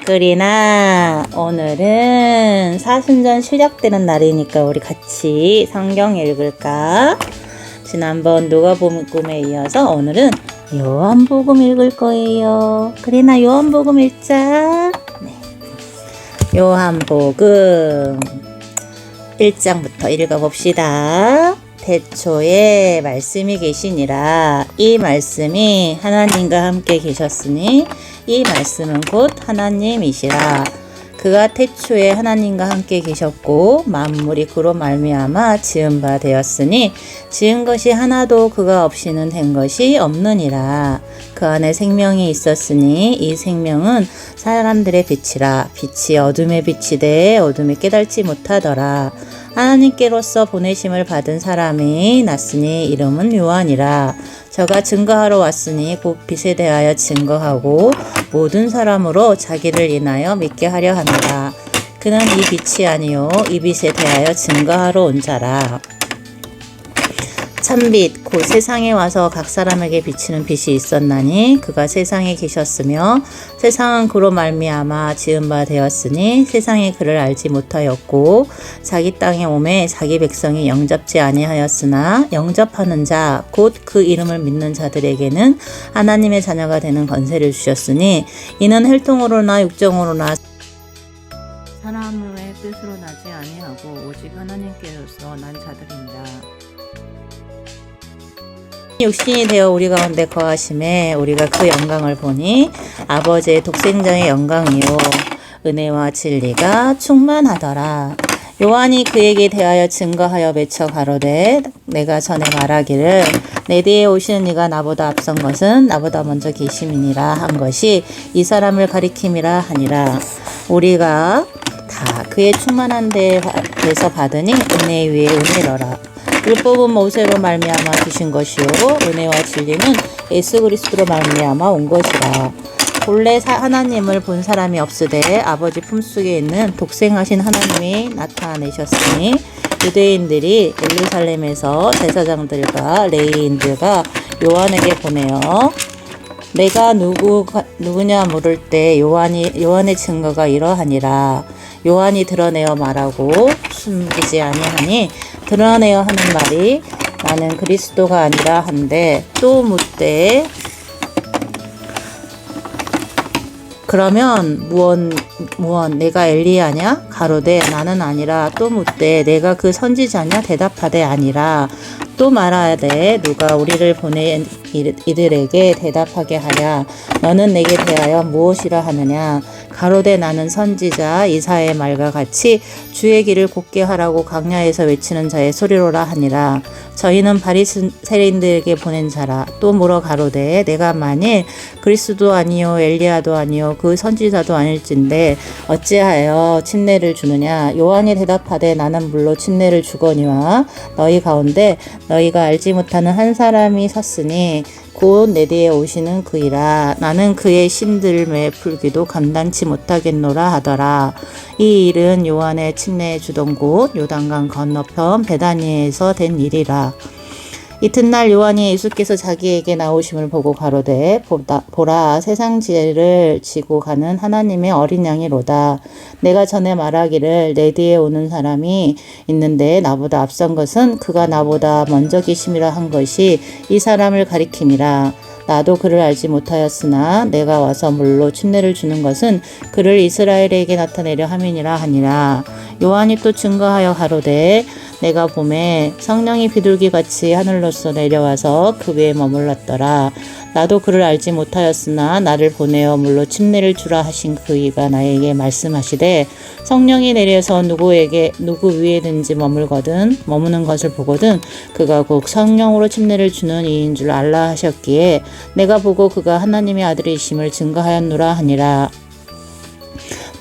그리나 오늘은 사순전 시작되는 날이니까 우리 같이 성경 읽을까? 지난번 누가복음에 이어서 오늘은 요한복음 읽을 거예요. 그리나 요한복음 읽자. 네. 요한복음 1장부터 읽어봅시다. 태초에 말씀이 계시니라. 이 말씀이 하나님과 함께 계셨으니 이 말씀은 곧 하나님이시라. 그가 태초에 하나님과 함께 계셨고 만물이 그로 말미암아 지은 바 되었으니 지은 것이 하나도 그가 없이는 된 것이 없느니라. 그 안에 생명이 있었으니 이 생명은 사람들의 빛이라. 빛이 어둠에 비치되 어둠에 깨달지 못하더라. 하나님께로서 보내심을 받은 사람이 났으니 이름은 요한이라. 저가 증거하러 왔으니 곧 빛에 대하여 증거하고 모든 사람으로 자기를 인하여 믿게 하려 하노라. 그는 이 빛이 아니요 이 빛에 대하여 증거하러 온 자라. 참빛 곧 세상에 와서 각 사람에게 비치는 빛이 있었나니 그가 세상에 계셨으며 세상은 그로 말미암아 지은 바 되었으니 세상이 그를 알지 못하였고 자기 땅에 오매 자기 백성이 영접지 아니하였으나 영접하는 자 곧 그 이름을 믿는 자들에게는 하나님의 자녀가 되는 권세를 주셨으니 이는 혈통으로나 육정으로나 사람의 뜻으로 나지 아니하고 오직 하나님께로서 난 자들입니다. 육신이 되어 우리 가운데 거하심에 우리가 그 영광을 보니 아버지의 독생자의 영광이요 은혜와 진리가 충만하더라. 요한이 그에게 대하여 증거하여 맺혀 가로되 내가 전에 말하기를 내 뒤에 오시는 이가 나보다 앞선 것은 나보다 먼저 계심이니라 한 것이 이 사람을 가리킴이라 하니라. 우리가 다 그의 충만한 데에서 받으니 은혜 위에 은혜로라. 율법은 모세로 말미암아 주신 것이요 은혜와 진리는 예수 그리스도로 말미암아 온 것이라. 본래 하나님을 본 사람이 없으되 아버지 품속에 있는 독생하신 하나님이 나타내셨으니 유대인들이 예루살렘에서 제사장들과 레위인들과 요한에게 보내어 내가 누구냐 물을 때 요한의 증거가 이러하니라. 요한이 드러내어 말하고 숨기지 아니하니 드러내어 하는 말이 나는 그리스도가 아니라 한데 또 묻되 그러면 무언 내가 엘리야냐 가로되 나는 아니라 또 묻되 내가 그 선지자냐 대답하되 아니라 또 말하되 누가 우리를 보낸 이들에게 대답하게 하랴 너는 내게 대하여 무엇이라 하느냐 가로되 나는 선지자 이사야의 말과 같이 주의 길을 곧게 하라고 광야에서 외치는 자의 소리로라 하니라. 저희는 바리새인들에게 보낸 자라. 또 물어 가로되 내가 만일 그리스도 아니요 엘리야도 아니요 그 선지자도 아닐진데 어찌하여 침례를 주느냐. 요한이 대답하되 나는 물로 침례를 주거니와 너희 가운데 너희가 알지 못하는 한 사람이 섰으니 곧 내 뒤에 오시는 그이라. 나는 그의 신들매 풀기도 감당치 못하겠노라 하더라. 이 일은 요한의 침례 주던 곳 요단강 건너편 베다니에서 된 일이라. 이튿날 요한이 예수께서 자기에게 나오심을 보고 가로되 보라 세상 죄를 지고 가는 하나님의 어린 양이로다. 내가 전에 말하기를 내 뒤에 오는 사람이 있는데 나보다 앞선 것은 그가 나보다 먼저 계심이라 한 것이 이 사람을 가리킴이라. 나도 그를 알지 못하였으나 내가 와서 물로 침례를 주는 것은 그를 이스라엘에게 나타내려 함이니라 하니라. 요한이 또 증거하여 가로되 내가 보매 성령이 비둘기같이 하늘로서 내려와서 그 위에 머물렀더라. 나도 그를 알지 못하였으나 나를 보내어 물로 침례를 주라 하신 그이가 나에게 말씀하시되 성령이 내려서 누구 위에든지 머무는 것을 보거든 그가 곧 성령으로 침례를 주는 이인 줄 알라 하셨기에 내가 보고 그가 하나님의 아들이심을 증거하였노라 하니라.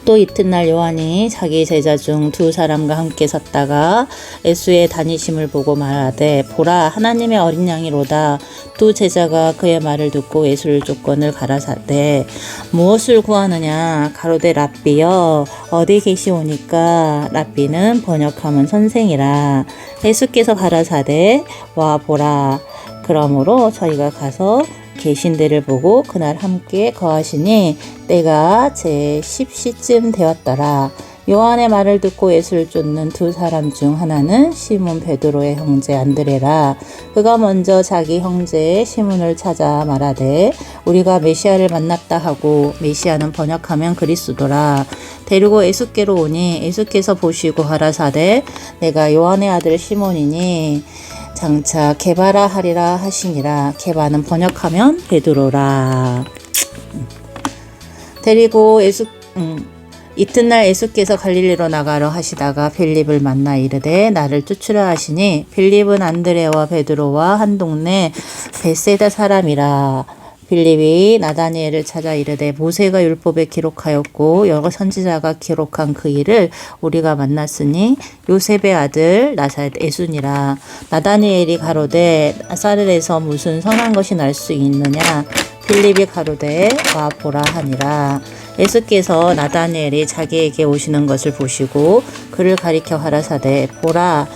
또 이튿날 요한이 자기 제자 중 두 사람과 함께 섰다가 예수의 다니심을 보고 말하되 보라 하나님의 어린 양이로다. 두 제자가 그의 말을 듣고 예수를 쫓거늘 가라사대 무엇을 구하느냐 가로되 랍비여 어디 계시오니까. 랍비는 번역하면 선생이라. 예수께서 가라사대 와 보라. 그러므로 저희가 가서 계신 데를 보고 그날 함께 거하시니 때가 제 10시쯤 되었더라. 요한의 말을 듣고 예수를 쫓는 두 사람 중 하나는 시몬 베드로의 형제 안드레라. 그가 먼저 자기 형제 시몬을 찾아 말하되 우리가 메시아를 만났다 하고, 메시아는 번역하면 그리스도라. 데리고 예수께로 오니 예수께서 보시고 가라사대 내가 요한의 아들 시몬이니 장차 게바라 하리라 하시니라. 게바는 번역하면 베드로라. 데리고 이튿날 예수께서 갈릴리로 나가려 하시다가 빌립을 만나 이르되 나를 쫓으라 하시니, 빌립은 안드레와 베드로와 한 동네 벳세다 사람이라. 빌립이 나다니엘을 찾아 이르되 모세가 율법에 기록하였고 여러 선지자가 기록한 그 일을 우리가 만났으니 요셉의 아들 나사렛 예수니라. 나다니엘이 가로되 나사렛에서 무슨 선한 것이 날 수 있느냐. 빌립이 가로되 와 보라 하니라. 예수께서 나다니엘이 자기에게 오시는 것을 보시고 그를 가리켜 가라사대 보라,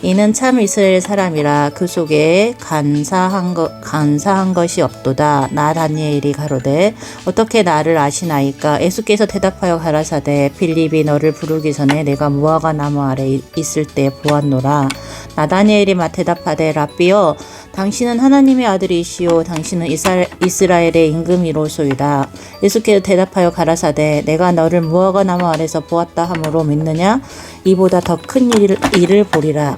이는 참 이스라엘 사람이라. 그 속에 간사한 것이 없도다. 나다니엘이 가로되 어떻게 나를 아시나이까. 예수께서 대답하여 가라사대 빌립이 너를 부르기 전에 내가 무화과 나무 아래 있을 때 보았노라. 나다니엘이 대답하되 랍비여, 당신은 하나님의 아들이시오. 당신은 이스라엘의 임금이로소이다. 예수께서 대답하여 가라사대 내가 너를 무화과 나무 아래서 보았다 함으로 믿느냐. 이보다 더 큰 일을 보리라.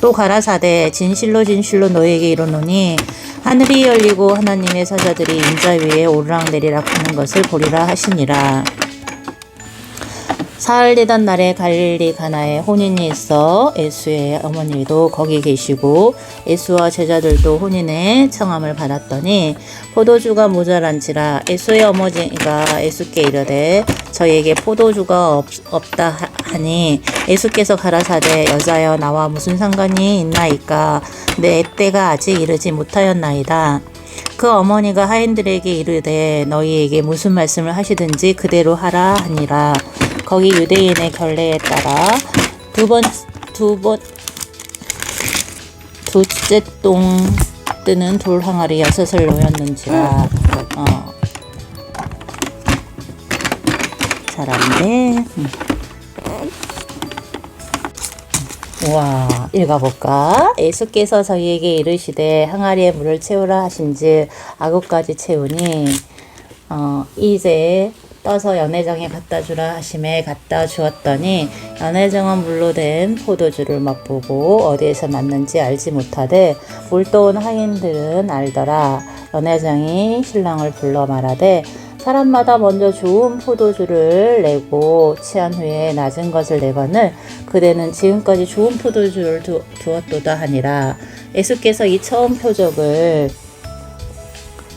또 가라사대 진실로 진실로 너에게 이르노니 하늘이 열리고 하나님의 사자들이 인자 위에 오르락내리락 하는 것을 보리라 하시니라. 사흘 되던 날에 갈릴리 가나에 혼인이 있어 예수의 어머니도 거기 계시고 예수와 제자들도 혼인의 청함을 받았더니 포도주가 모자란지라. 예수의 어머니가 예수께 이르되 저에게 포도주가 없다 하니, 예수께서 가라사대 여자여 나와 무슨 상관이 있나이까. 내 때가 아직 이르지 못하였나이다. 그 어머니가 하인들에게 이르되 너희에게 무슨 말씀을 하시든지 그대로 하라 하니라. 거기 유대인의 결례에 따라 두째 동 뜨는 돌 항아리 6을 놓였는지라. 잘하네. 우와, 읽어볼까? 예수께서 저희에게 이르시되 항아리에 물을 채우라 하신즉 아구까지 채우니 이제 떠서 연회장에 갖다 주라 하심에 갖다 주었더니 연회장은 물로 된 포도주를 맛보고 어디에서 났는지 알지 못하되 물떠온 하인들은 알더라. 연회장이 신랑을 불러 말하되 사람마다 먼저 좋은 포도주를 내고 취한 후에 낮은 것을 내거늘 그대는 지금까지 좋은 포도주를 두었도다 하니라. 예수께서 이 처음 표적을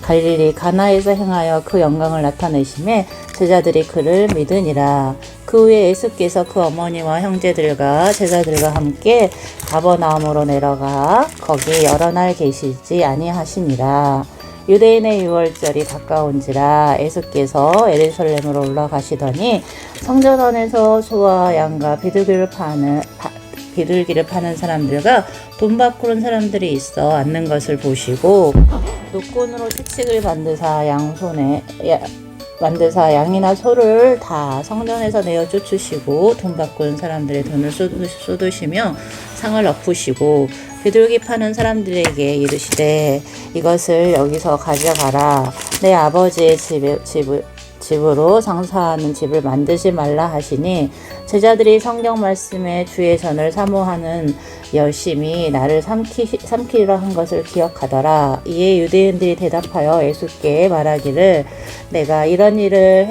갈릴리 가나에서 행하여 그 영광을 나타내심에 제자들이 그를 믿으니라. 그 후에 예수께서 그 어머니와 형제들과 제자들과 함께 가버나움으로 내려가 거기 여러 날 계시지 아니하시니라. 유대인의 유월절이 가까운지라. 예수께서 예루살렘으로 올라가시더니 성전 안에서 소와 양과 비둘기를 파는 사람들과 돈 바꾸는 사람들이 있어 앉는 것을 보시고 노끈으로 채찍을 만드사 양이나 소를 다 성전에서 내어 쫓으시고 돈 바꾸는 사람들의 돈을 쏟으시며 상을 엎으시고 비둘기 파는 사람들에게 이르시되 이것을 여기서 가져가라. 내 아버지의 집으로 장사하는 집을 만들지 말라 하시니 제자들이 성경 말씀에 주의 전을 사모하는 열심히 나를 삼키려 한 것을 기억하더라. 이에 유대인들이 대답하여 예수께 말하기를 내가 이런 일을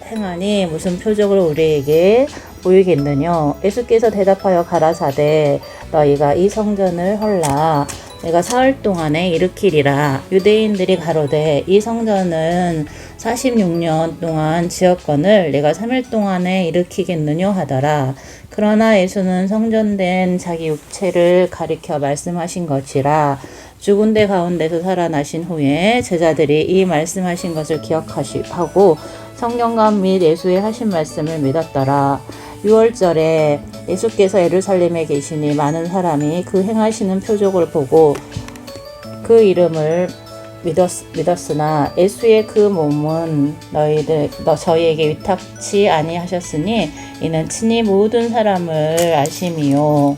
행하니 무슨 표적을 우리에게 보이겠느냐. 예수께서 대답하여 가라사대 너희가 이 성전을 헐라 내가 사흘 동안에 일으키리라. 유대인들이 가로되 이 성전은 46년 동안 지었거늘 내가 3일 동안에 일으키겠느냐 하더라. 그러나 예수는 성전된 자기 육체를 가리켜 말씀하신 것이라. 죽은 데 가운데서 살아나신 후에 제자들이 이 말씀하신 것을 기억하고 성경감 및 예수의 하신 말씀을 믿었더라. 6월절에 예수께서 예루살렘에 계시니 많은 사람이 그 행하시는 표적을 보고 그 이름을 믿었으나 예수의 그 몸은 저희에게 위탁치 아니하셨으니 이는 친히 모든 사람을 아심이요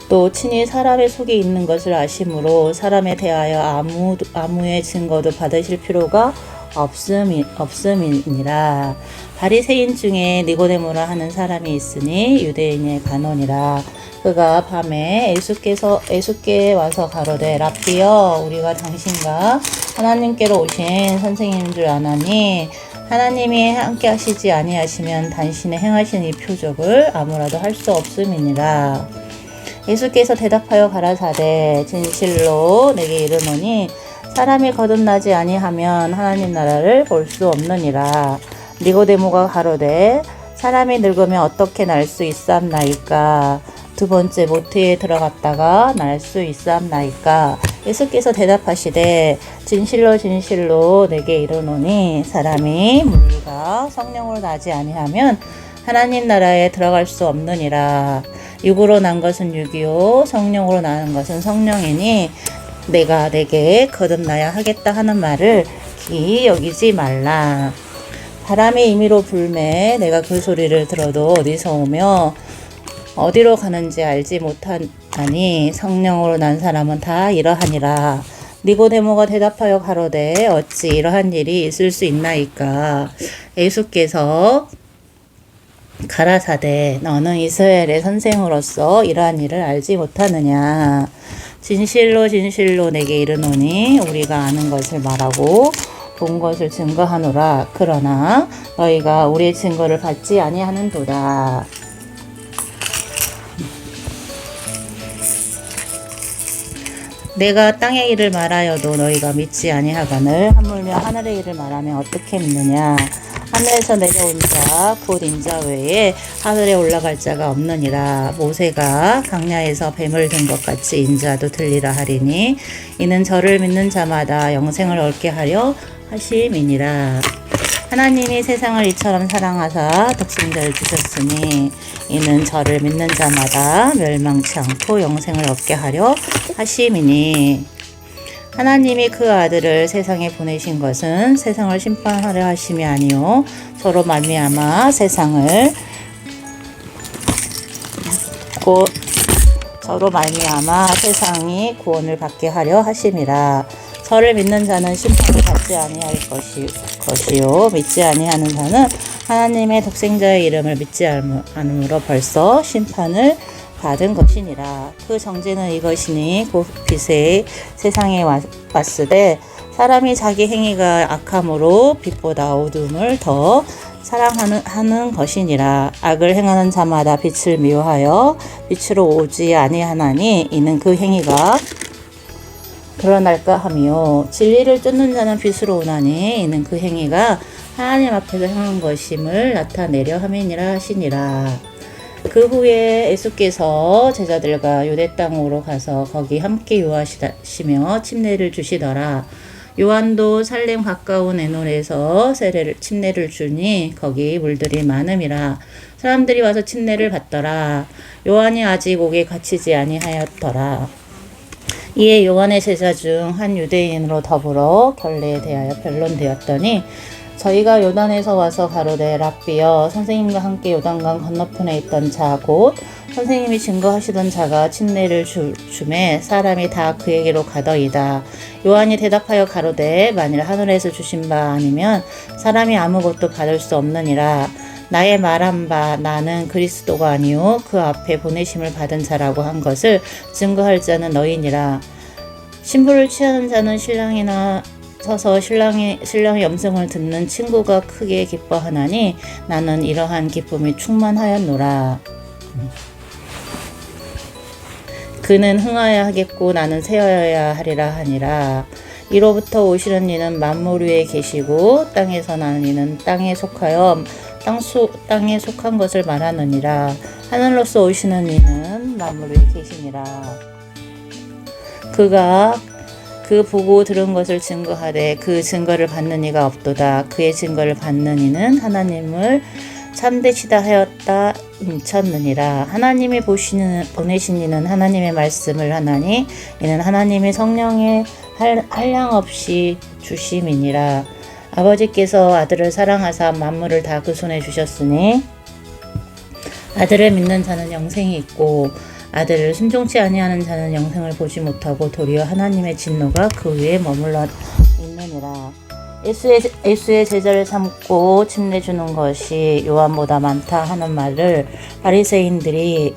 또 친히 사람의 속에 있는 것을 아심으로 사람에 대하여 아무의 증거도 받으실 필요가 없음이니라. 바리새인 중에 니고데모라 하는 사람이 있으니 유대인의 간원이라. 그가 밤에 예수께 와서 가로되 랍비여 우리가 당신과 하나님께로 오신 선생님인 줄 아나니 하나님이 함께 하시지 아니하시면 당신의 행하신 이 표적을 아무라도 할 수 없음이니라. 예수께서 대답하여 가라사대 진실로 내게 이르노니 사람이 거듭나지 아니하면 하나님 나라를 볼 수 없느니라. 니고데모가 가로되 사람이 늙으면 어떻게 날 수 있사옵나이까? 두 번째 모태에 들어갔다가 날 수 있사옵나이까? 예수께서 대답하시되 진실로 진실로 내게 이르노니 사람이 물과 성령으로 나지 아니하면 하나님 나라에 들어갈 수 없느니라. 육으로 난 것은 육이요 성령으로 나는 것은 성령이니 내가 내게 거듭나야 하겠다 하는 말을 기이 여기지 말라. 바람이 임의로 불매 내가 그 소리를 들어도 어디서 오며 어디로 가는지 알지 못하니 성령으로 난 사람은 다 이러하니라. 니고데모가 대답하여 가로되 어찌 이러한 일이 있을 수 있나이까? 예수께서 가라사대 너는 이스라엘의 선생으로서 이러한 일을 알지 못하느냐. 진실로 진실로 내게 이르노니 우리가 아는 것을 말하고 본 것을 증거하노라. 그러나 너희가 우리의 증거를 받지 아니하는도다. 내가 땅의 일을 말하여도 너희가 믿지 아니하거늘 하물며 하늘의 일을 말하면 어떻게 믿느냐. 하늘에서 내려온 자 곧 인자 외에 하늘에 올라갈 자가 없느니라. 모세가 광야에서 뱀을 든 것 같이 인자도 들리라 하리니 이는 저를 믿는 자마다 영생을 얻게 하려 하심이니라. 하나님이 세상을 이처럼 사랑하사 독생자를 주셨으니 이는 저를 믿는 자마다 멸망치 않고 영생을 얻게 하려 하심이니 하나님이 그 아들을 세상에 보내신 것은 세상을 심판하려 하심이 아니요 저로 말미암아 세상이 구원을 받게 하려 하심이라. 저를 믿는 자는 심판을 받지 아니할 것이요 믿지 아니하는 자는 하나님의 독생자의 이름을 믿지 않으므로 벌써 심판을 받은 것이니라. 그 정죄는 이것이니 곧 빛의 세상에 왔으되 사람이 자기 행위가 악함으로 빛보다 어둠을 더 사랑하는 것이니라. 악을 행하는 자마다 빛을 미워하여 빛으로 오지 아니하나니 이는 그 행위가 드러날까 하며 진리를 쫓는 자는 빛으로 오나니 이는 그 행위가 하나님 앞에서 행한 것임을 나타내려 함이니라 하시니라. 그 후에 예수께서 제자들과 유대 땅으로 가서 거기 함께 유하시며 침례를 주시더라. 요한도 살렘 가까운 에논에서 침례를 주니 거기 물들이 많음이라. 사람들이 와서 침례를 받더라. 요한이 아직 옥에 갇히지 아니하였더라. 이에 요한의 제자 중 한 유대인으로 더불어 결례에 대하여 변론되었더니 저희가 요단에서 와서 가로되 랍비여 선생님과 함께 요단강 건너편에 있던 자 곧 선생님이 증거하시던 자가 침례를 주매 사람이 다 그에게로 가더이다. 요한이 대답하여 가로되 만일 하늘에서 주신 바 아니면 사람이 아무것도 받을 수 없느니라. 나의 말한 바 나는 그리스도가 아니요 그 앞에 보내심을 받은 자라고 한 것을 증거할 자는 너희니라. 신부를 취하는 자는 신랑이나 서서 신랑의 염성을 듣는 친구가 크게 기뻐하나니 나는 이러한 기쁨이 충만하였노라. 그는 흥하여야 하겠고 나는 세어야 하리라 하니라. 이로부터 오시는 이는 만물 위에 계시고 땅에서 나는 이는 땅에 속하여 땅에 속한 것을 말하느니라. 하늘로서 오시는 이는 만물 위에 계시니라. 그가 그 보고 들은 것을 증거하되 그 증거를 받는 이가 없도다. 그의 증거를 받는 이는 하나님을 참되시다 하였다 인쳤느니라. 하나님이 보내신 이는 하나님의 말씀을 하나니 이는 하나님의 성령의 한량없이 주심이니라. 아버지께서 아들을 사랑하사 만물을 다 그 손에 주셨으니 아들을 믿는 자는 영생이 있고 아들을 순종치 아니하는 자는 영생을 보지 못하고 도리어 하나님의 진노가 그 위에 머물러 있느니라. 예수의 제자를 삼고 침례 주는 것이 요한보다 많다 하는 말을 바리새인들이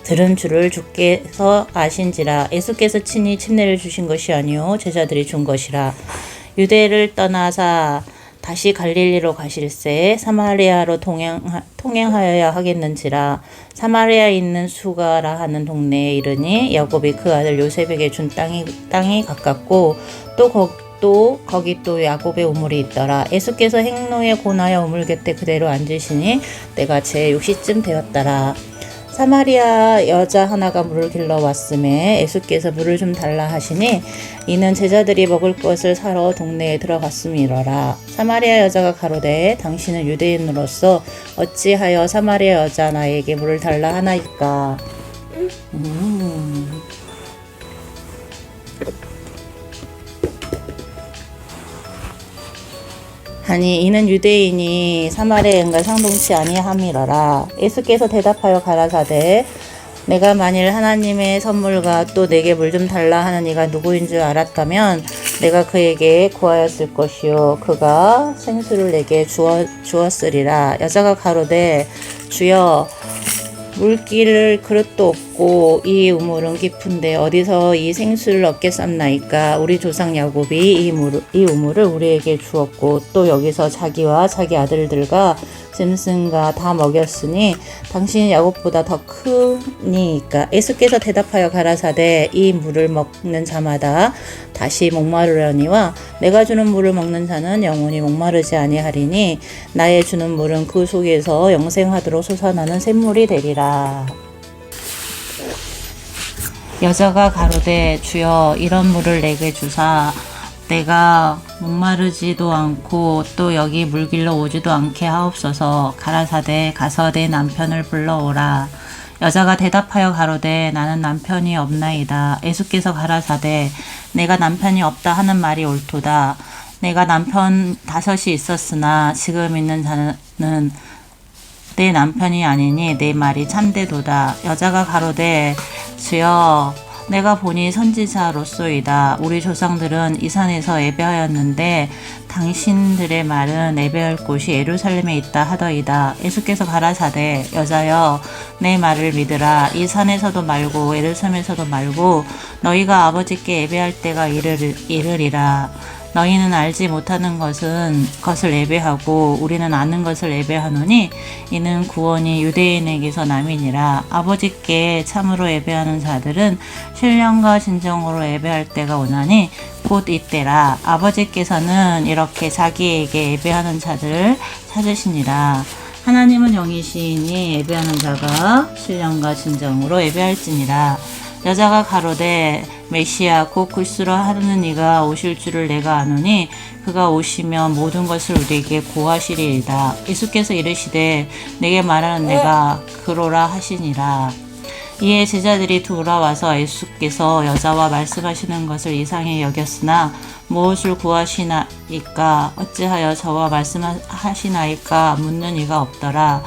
들은 줄을 주께서 아신지라. 예수께서 친히 침례를 주신 것이 아니요 제자들이 준 것이라. 유대를 떠나사 다시 갈릴리로 가실새 사마리아로 통행하여야 하겠는지라. 사마리아에 있는 수가라 하는 동네에 이르니 야곱이 그 아들 요셉에게 준 땅이 가깝고 또 거기 또 야곱의 우물이 있더라. 예수께서 행로에 고나여 우물 곁에 그대로 앉으시니 때가 제 6시쯤 되었더라. 사마리아 여자 하나가 물을 길러 왔음에 예수께서 물을 좀 달라 하시니 이는 제자들이 먹을 것을 사러 동네에 들어갔음이러라. 사마리아 여자가 가로되 당신은 유대인으로서 어찌하여 사마리아 여자 나에게 물을 달라 하나이까. 아니 이는 유대인이 사마리아인과 상동치 아니함이러라. 예수께서 대답하여 가라사대 내가 만일 하나님의 선물과 또 내게 물 좀 달라 하는 이가 누구인 줄 알았다면 내가 그에게 구하였을 것이요 그가 생수를 내게 주었으리라. 여자가 가로되 주여 물기를 그릇도 없고 이 우물은 깊은데 어디서 이 생수를 얻겠삼나이까. 우리 조상 야곱이 이 우물을 우리에게 주었고 또 여기서 자기와 자기 아들들과 짐승과 다 먹였으니 당신이 야곱보다 더 크니까. 예수께서 대답하여 가라사대 이 물을 먹는 자마다 다시 목마르려니와 내가 주는 물을 먹는 자는 영원히 목마르지 아니하리니 나의 주는 물은 그 속에서 영생하도록 솟아나는 샘물이 되리라. 여자가 가로되 주여 이런 물을 내게 주사 내가 목마르지도 않고 또 여기 물길로 오지도 않게 하옵소서. 가라사대 가서 내 남편을 불러오라. 여자가 대답하여 가로되 나는 남편이 없나이다. 예수께서 가라사대 내가 남편이 없다 하는 말이 옳도다. 내가 남편 5이 있었으나 지금 있는 자는 내 남편이 아니니 내 말이 참되도다. 여자가 가로되 주여 내가 보니 선지자로소이다. 우리 조상들은 이 산에서 예배하였는데 당신들의 말은 예배할 곳이 예루살렘에 있다 하더이다. 예수께서 가라사대 여자여 내 말을 믿으라. 이 산에서도 말고 예루살렘에서도 말고 너희가 아버지께 예배할 때가 이르리라. 너희는 알지 못하는 것을 예배하고 우리는 아는 것을 예배하노니 이는 구원이 유대인에게서 남이니라. 아버지께 참으로 예배하는 자들은 신령과 진정으로 예배할 때가 오나니 곧 이때라. 아버지께서는 이렇게 자기에게 예배하는 자들을 찾으시니라. 하나님은 영이시니 예배하는 자가 신령과 진정으로 예배할지니라. 여자가 가로되 메시아 곧 그리스도라 하는 이가 오실 줄을 내가 아노니 그가 오시면 모든 것을 우리에게 고하시리이다. 예수께서 이르시되 내게 말하는 내가 그로라 하시니라. 이에 제자들이 돌아와서 예수께서 여자와 말씀하시는 것을 이상히 여겼으나 무엇을 구하시나이까 어찌하여 저와 말씀하시나이까 묻는 이가 없더라.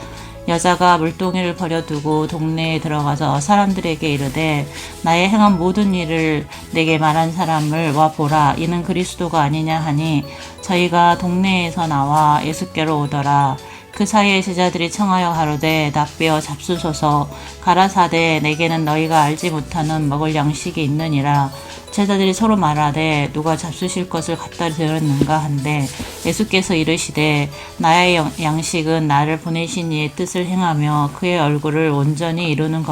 여자가 물동이를 버려두고 동네에 들어가서 사람들에게 이르되 나의 행한 모든 일을 내게 말한 사람을 와 보라. 이는 그리스도가 아니냐 하니 저희가 동네에서 나와 예수께로 오더라. 그 사이에 제자들이 청하여 가로되 납배어 잡수소서. 가라사대 내게는 너희가 알지 못하는 먹을 양식이 있느니라. 제자들이 서로 말하되 누가 잡수실 것을 갖다 드렸는가 한데 예수께서 이르시되 나의 양식은 나를 보내신 이의 뜻을 행하며 그의 얼굴을 온전히 이루는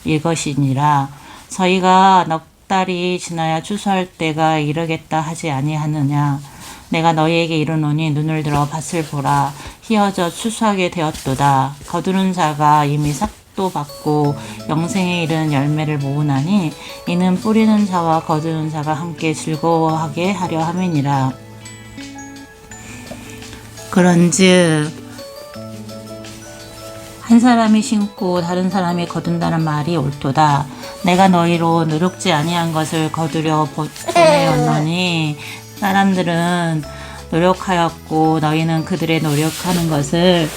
이것이니라. 저희가 넉 달이 지나야 추수할 때가 이르겠다 하지 아니하느냐. 내가 너희에게 이르노니 눈을 들어 밭을 보라. 희어져 추수하게 되었도다. 거두는 자가 이미 싹도 받고 영생에 이르는 열매를 모으나니 이는 뿌리는 자와 거두는 자가 함께 즐거워하게 하려 함이니라. 그런즉 한 사람이 심고 다른 사람이 거둔다는 말이 옳도다. 내가 너희로 노력지 아니한 것을 거두려 보내었노니 사람들은 노력하였고 너희는 그들의 노력하는 것에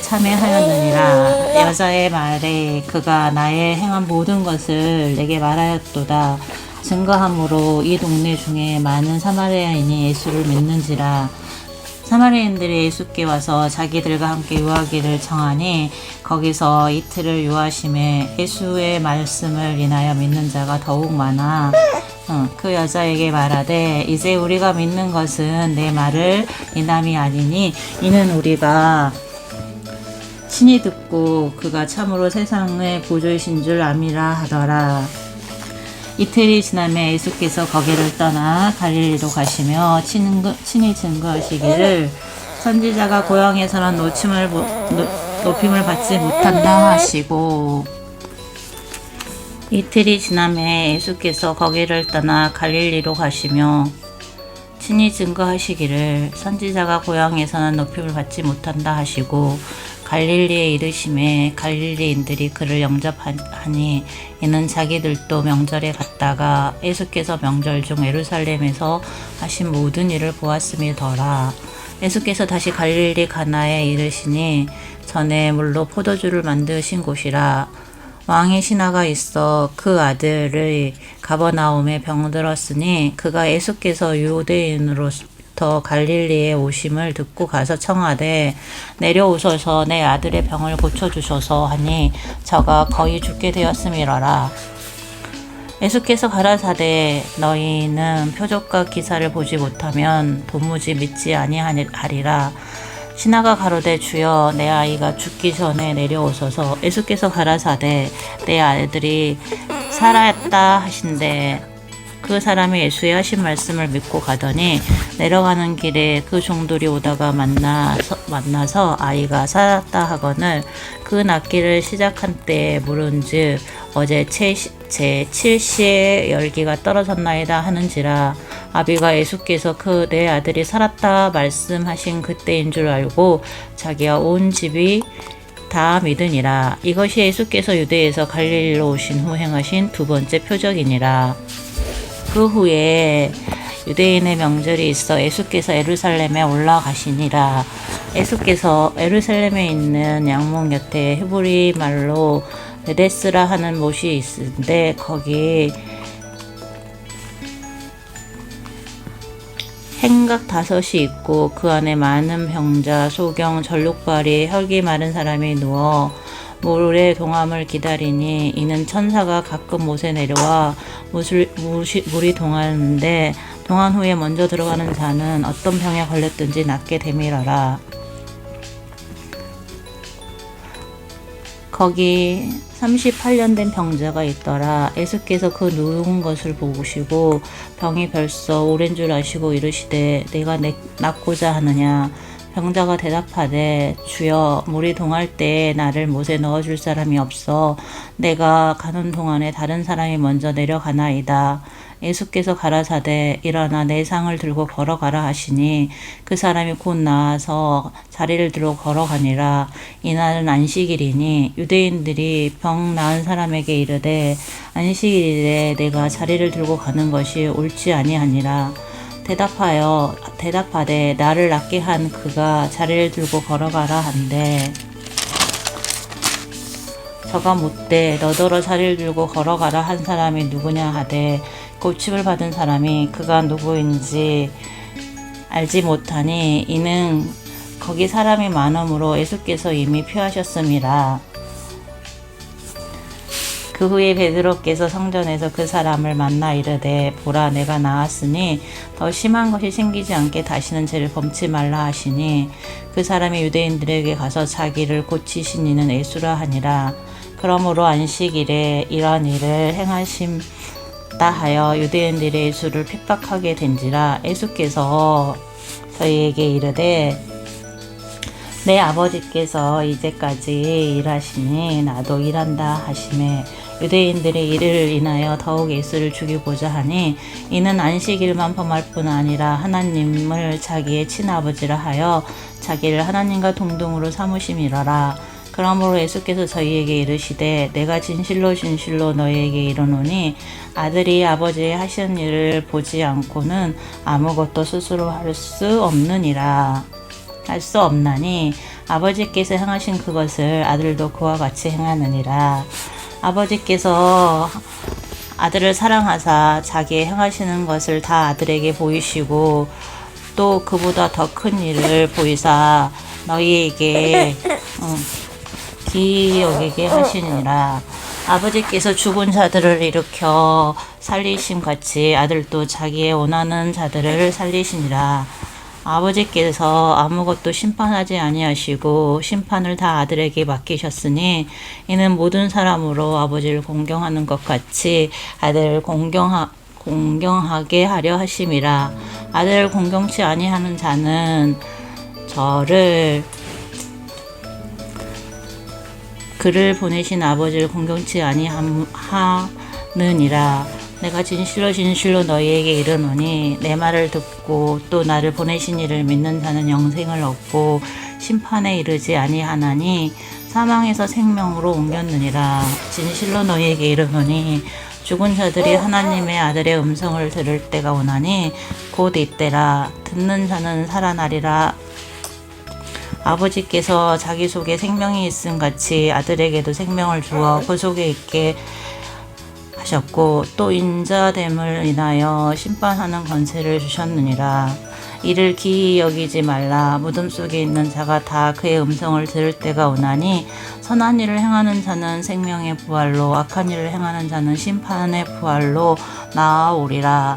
참여하였느니라. 여자의 말에 그가 나의 행한 모든 것을 내게 말하였도다. 증거함으로 이 동네 중에 많은 사마리아인이 예수를 믿는지라. 사마리아인들이 예수께 와서 자기들과 함께 유하기를 청하니 거기서 이틀을 유하심에 예수의 말씀을 인하여 믿는 자가 더욱 많아. 그 여자에게 말하되 이제 우리가 믿는 것은 내 말을 인함이 아니니 이는 우리가 친히 듣고 그가 참으로 세상의 구주이신 줄 암이라 하더라. 이틀이 지나매 예수께서 거기를 떠나 갈릴리로 가시며 친히 증거하시기를 선지자가 고향에서는 높임을 받지 못한다 하시고. 이틀이 지나매 예수께서 거기를 떠나 갈릴리로 가시며 친히 증거하시기를 선지자가 고향에서는 높임을 받지 못한다 하시고 갈릴리에 이르심에 갈릴리인들이 그를 영접하니 이는 자기들도 명절에 갔다가 예수께서 명절 중 예루살렘에서 하신 모든 일을 보았음이더라. 예수께서 다시 갈릴리 가나에 이르시니 전에 물로 포도주를 만드신 곳이라. 왕의 신하가 있어 그 아들의 가버나움에 병들었으니 그가 예수께서 유대인으로부터 갈릴리에 오심을 듣고 가서 청하되 내려오소서 내 아들의 병을 고쳐주소서 하니 저가 거의 죽게 되었음이러라. 예수께서 가라사대 너희는 표적과 기사를 보지 못하면 도무지 믿지 아니하리라. 신하가 가로되 주여 내 아이가 죽기 전에 내려오소서. 예수께서 가라사대 내 아들이 살았다 하신대 그 사람이 예수의 하신 말씀을 믿고 가더니 내려가는 길에 그 종들이 오다가 만나서 아이가 살았다 하거늘 그 낫기를 시작한 때에 물은즉 어제 제7시에 열기가 떨어졌나이다 하는지라. 아비가 예수께서 그 내 아들이 살았다 말씀하신 그때인 줄 알고 자기와 온 집이 다 믿으니라. 이것이 예수께서 유대에서 갈릴리로 오신 후 행하신 두 번째 표적이니라. 그 후에 유대인의 명절이 있어 예수께서 예루살렘에 올라가시니라. 예수께서 예루살렘에 있는 양문 곁에 히브리 말로 베데스라 하는 못이 있는데 거기 행각 5이 있고 그 안에 많은 병자, 소경, 전룩발이, 혈기 마른 사람이 누워 물의 동함을 기다리니 이는 천사가 가끔 못에 내려와 물이 동하는데 동한 후에 먼저 들어가는 자는 어떤 병에 걸렸든지 낫게 되밀어라. 거기 38년 된 병자가 있더라. 예수께서 그 누운 것을 보시고 병이 벌써 오랜 줄 아시고 이르시되 내가 낫고자 하느냐. 병자가 대답하되 주여 물이 동할 때에 나를 못에 넣어줄 사람이 없어 내가 가는 동안에 다른 사람이 먼저 내려가나이다. 예수께서 가라사대 일어나 내 상을 들고 걸어가라 하시니 그 사람이 곧 나와서 자리를 들고 걸어가니라. 이날은 안식일이니 유대인들이 병 나은 사람에게 이르되 안식일에 내가 자리를 들고 가는 것이 옳지 아니하니라. 대답하되 나를 낫게 한 그가 자리를 들고 걸어가라 한대 저가 묻되 너더러 자리를 들고 걸어가라 한 사람이 누구냐 하되 고침을 받은 사람이 그가 누구인지 알지 못하니 이는 거기 사람이 많으므로 예수께서 이미 표하셨음이라. 그 후에 베드로께서 성전에서 그 사람을 만나 이르되 보라 내가 나았으니 더 심한 것이 생기지 않게 다시는 죄를 범치 말라 하시니 그 사람이 유대인들에게 가서 자기를 고치신 이는 예수라 하니라. 그러므로 안식일에 이런 일을 행하심다 하여 유대인들이 예수를 핍박하게 된지라. 예수께서 저희에게 이르되 내 아버지께서 이제까지 일하시니 나도 일한다 하시매 유대인들의 이를 인하여 더욱 예수를 죽이고자 하니 이는 안식일만 범할 뿐 아니라 하나님을 자기의 친아버지라 하여 자기를 하나님과 동등으로 삼으심이러라. 그러므로 예수께서 저희에게 이르시되 내가 진실로 진실로 너희에게 이르노니 아들이 아버지의 하시는 일을 보지 않고는 아무것도 스스로 할 수 없나니 아버지께서 행하신 그것을 아들도 그와 같이 행하느니라. 아버지께서 아들을 사랑하사 자기의 행하시는 것을 다 아들에게 보이시고 또 그보다 더 큰 일을 보이사 너희에게 기이 여기게 하시니라. 아버지께서 죽은 자들을 일으켜 살리심 같이 아들도 자기의 원하는 자들을 살리시니라. 아버지께서 아무것도 심판하지 아니하시고 심판을 다 아들에게 맡기셨으니 이는 모든 사람으로 아버지를 공경하는 것 같이 아들을 공경하게 하려 하심이라. 아들을 공경치 아니하는 자는 그를 보내신 아버지를 공경치 아니하느니라. 내가 진실로 진실로 너희에게 이르노니 내 말을 듣고 또 나를 보내신 이를 믿는 자는 영생을 얻고 심판에 이르지 아니하나니 사망에서 생명으로 옮겼느니라. 진실로 너희에게 이르노니 죽은 자들이 하나님의 아들의 음성을 들을 때가 오나니 곧 이때라. 듣는 자는 살아나리라. 아버지께서 자기 속에 생명이 있음 같이 아들에게도 생명을 주어 그 속에 있게 하셨고 또 인자됨을 인하여 심판하는 권세를 주셨느니라. 이를 기이 여기지 말라. 무덤 속에 있는 자가 다 그의 음성을 들을 때가 오나니 선한 일을 행하는 자는 생명의 부활로 악한 일을 행하는 자는 심판의 부활로 나아오리라.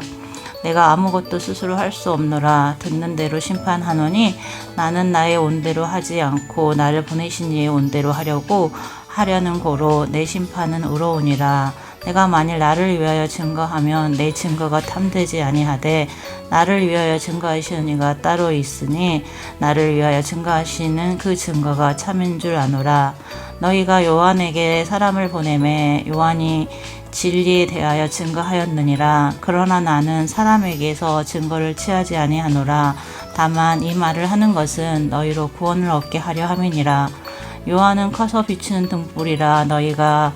내가 아무것도 스스로 할 수 없노라. 듣는 대로 심판하노니 나는 나의 온대로 하지 않고 나를 보내신 이의 온대로 하려는 고로 내 심판은 의로우니라. 내가 만일 나를 위하여 증거하면 내 증거가 탐되지 아니하되 나를 위하여 증거하시는 이가 따로 있으니 나를 위하여 증거하시는 그 증거가 참인 줄 아노라. 너희가 요한에게 사람을 보내매 요한이 진리에 대하여 증거하였느니라. 그러나 나는 사람에게서 증거를 취하지 아니하노라. 다만 이 말을 하는 것은 너희로 구원을 얻게 하려 함이니라. 요한은 커서 비추는 등불이라. 너희가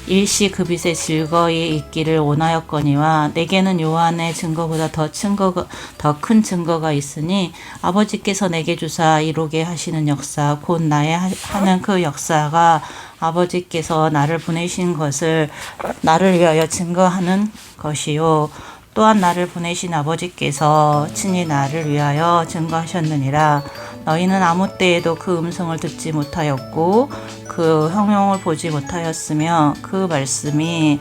일시 그 빛에 즐거이 있기를 원하였거니와 내게는 요한의 증거보다 더 큰 증거가 있으니 아버지께서 내게 주사 이루게 하시는 역사 곧 나의 하는 그 역사가 아버지께서 나를 보내신 것을 나를 위하여 증거하는 것이요 또한 나를 보내신 아버지께서 친히 나를 위하여 증거하셨느니라. 너희는 아무 때에도 그 음성을 듣지 못하였고 그 형용을 보지 못하였으며 그 말씀이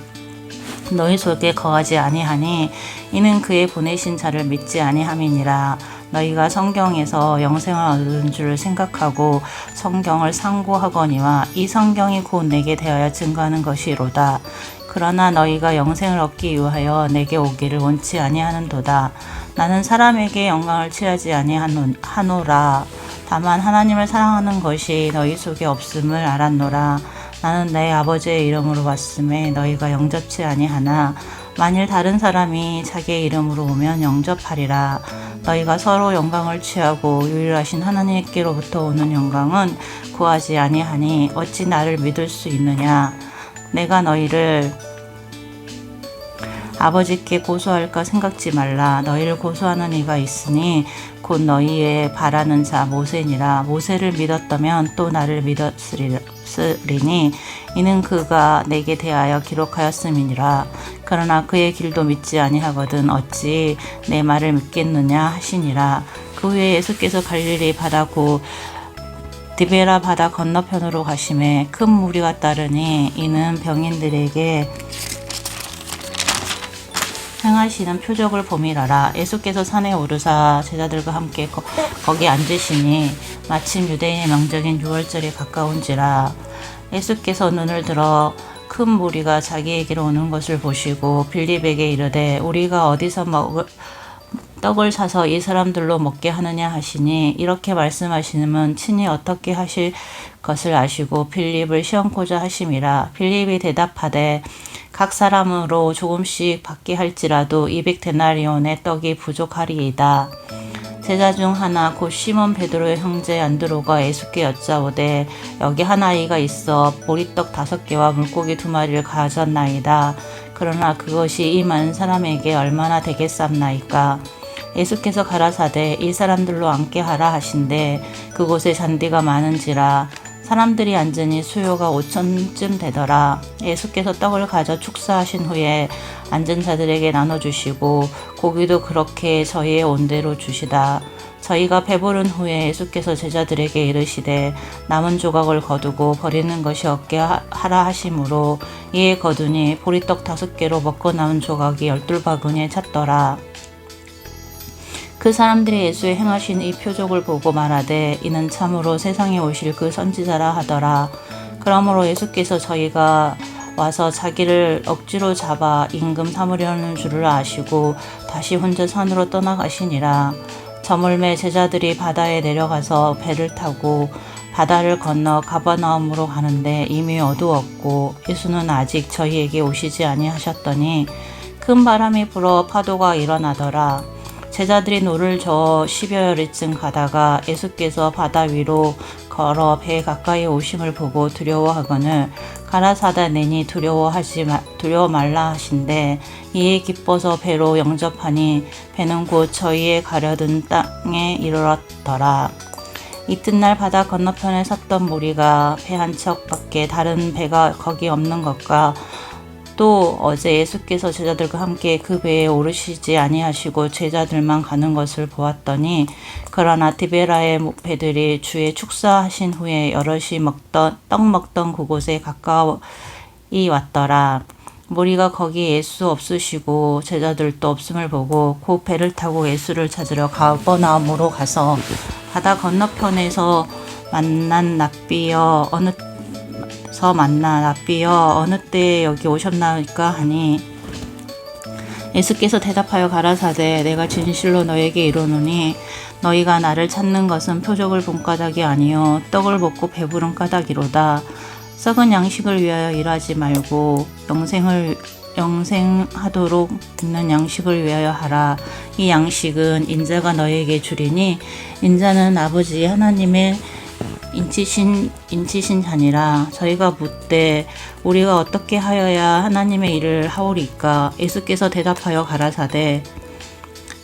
너희 속에 거하지 아니하니 이는 그의 보내신 자를 믿지 아니함이니라. 너희가 성경에서 영생을 얻은 줄 생각하고 성경을 상고하거니와 이 성경이 곧 내게 대하여 증거하는 것이로다. 그러나 너희가 영생을 얻기 위하여 내게 오기를 원치 아니하는도다. 나는 사람에게 영광을 취하지 아니하노라. 다만 하나님을 사랑하는 것이 너희 속에 없음을 알았노라. 나는 내 아버지의 이름으로 왔음에 너희가 영접치 아니하나 만일 다른 사람이 자기의 이름으로 오면 영접하리라. 너희가 서로 영광을 취하고 유일하신 하나님께로부터 오는 영광은 구하지 아니하니 어찌 나를 믿을 수 있느냐. 내가 너희를 아버지께 고소할까 생각지 말라. 너희를 고소하는 이가 있으니 곧 너희의 바라는 자 모세니라. 모세를 믿었다면 또 나를 믿었으리니 이는 그가 내게 대하여 기록하였음이니라. 그러나 그의 길도 믿지 아니하거든 어찌 내 말을 믿겠느냐 하시니라. 그 후에 예수께서 갈릴리 바다 곧 디베라 바다 건너편으로 가심에 큰 무리가 따르니 이는 병인들에게 행하시는 표적을 봄이라라. 예수께서 산에 오르사 제자들과 함께 거기 앉으시니 마침 유대인의 명절인 유월절이 가까운지라. 예수께서 눈을 들어 큰 무리가 자기에게로 오는 것을 보시고 빌립에게 이르되 우리가 어디서 떡을 사서 이 사람들로 먹게 하느냐 하시니 이렇게 말씀하시는 친히 어떻게 하실 것을 아시고 빌립을 시험코자 하심이라. 빌립이 대답하되 각 사람으로 조금씩 받게 할지라도 200데나리온의 떡이 부족하리이다. 제자 중 하나 곧 시몬 베드로의 형제 안드로가 예수께 여짜오되 여기 한 아이가 있어 보리떡 5개와 물고기 2마리를 가졌나이다. 그러나 그것이 이 많은 사람에게 얼마나 되겠삼나이까. 예수께서 가라사대 이 사람들로 앉게 하라 하신대 그곳에 잔디가 많은지라 사람들이 앉으니 수요가 5,000쯤 되더라. 예수께서 떡을 가져 축사하신 후에 앉은 자들에게 나눠주시고 고기도 그렇게 저희의 온대로 주시다. 저희가 배부른 후에 예수께서 제자들에게 이르시되 남은 조각을 거두고 버리는 것이 없게 하라 하심으로 이에 거두니 보리떡 5개로 먹고 남은 조각이 12바구니에 찼더라. 그 사람들이 예수의 행하신 이 표적을 보고 말하되 이는 참으로 세상에 오실 그 선지자라 하더라. 그러므로 예수께서 저희가 와서 자기를 억지로 잡아 임금 삼으려는 줄을 아시고 다시 혼자 산으로 떠나가시니라. 저물매 제자들이 바다에 내려가서 배를 타고 바다를 건너 가버나움으로 가는데 이미 어두웠고 예수는 아직 저희에게 오시지 아니하셨더니 큰 바람이 불어 파도가 일어나더라. 제자들이 노를 저어 10여리쯤 가다가 예수께서 바다 위로 걸어 배 가까이 오심을 보고 두려워하거늘 가라사대 내니 두려워 말라 하신대 이에 기뻐서 배로 영접하니 배는 곧 저희의 가려든 땅에 이르렀더라. 이튿날 바다 건너편에 섰던 무리가 배 한 척밖에 다른 배가 거기 없는 것과 또 어제 예수께서 제자들과 함께 그 배에 오르시지 아니하시고 제자들만 가는 것을 보았더니 그러나 디베라의 배들이 주의 축사하신 후에 여럿이 떡 먹던 그곳에 가까이 왔더라. 무리가 거기 예수 없으시고 제자들도 없음을 보고 곧 배를 타고 예수를 찾으러 가버나움으로 가서 바다 건너편에서 만난 랍비여 어느 때에 여기 오셨나이까 하니 예수께서 대답하여 가라사대 내가 진실로 너에게 이르노니 너희가 나를 찾는 것은 표적을 본 까닭이 아니요 떡을 먹고 배부른 까닭이로다. 썩은 양식을 위하여 일하지 말고 영생하도록 있는 양식을 위하여 하라. 이 양식은 인자가 너에게 주리니 인자는 아버지 하나님의 인치신 자니라. 저희가 묻되 우리가 어떻게 하여야 하나님의 일을 하오리까. 예수께서 대답하여 가라사대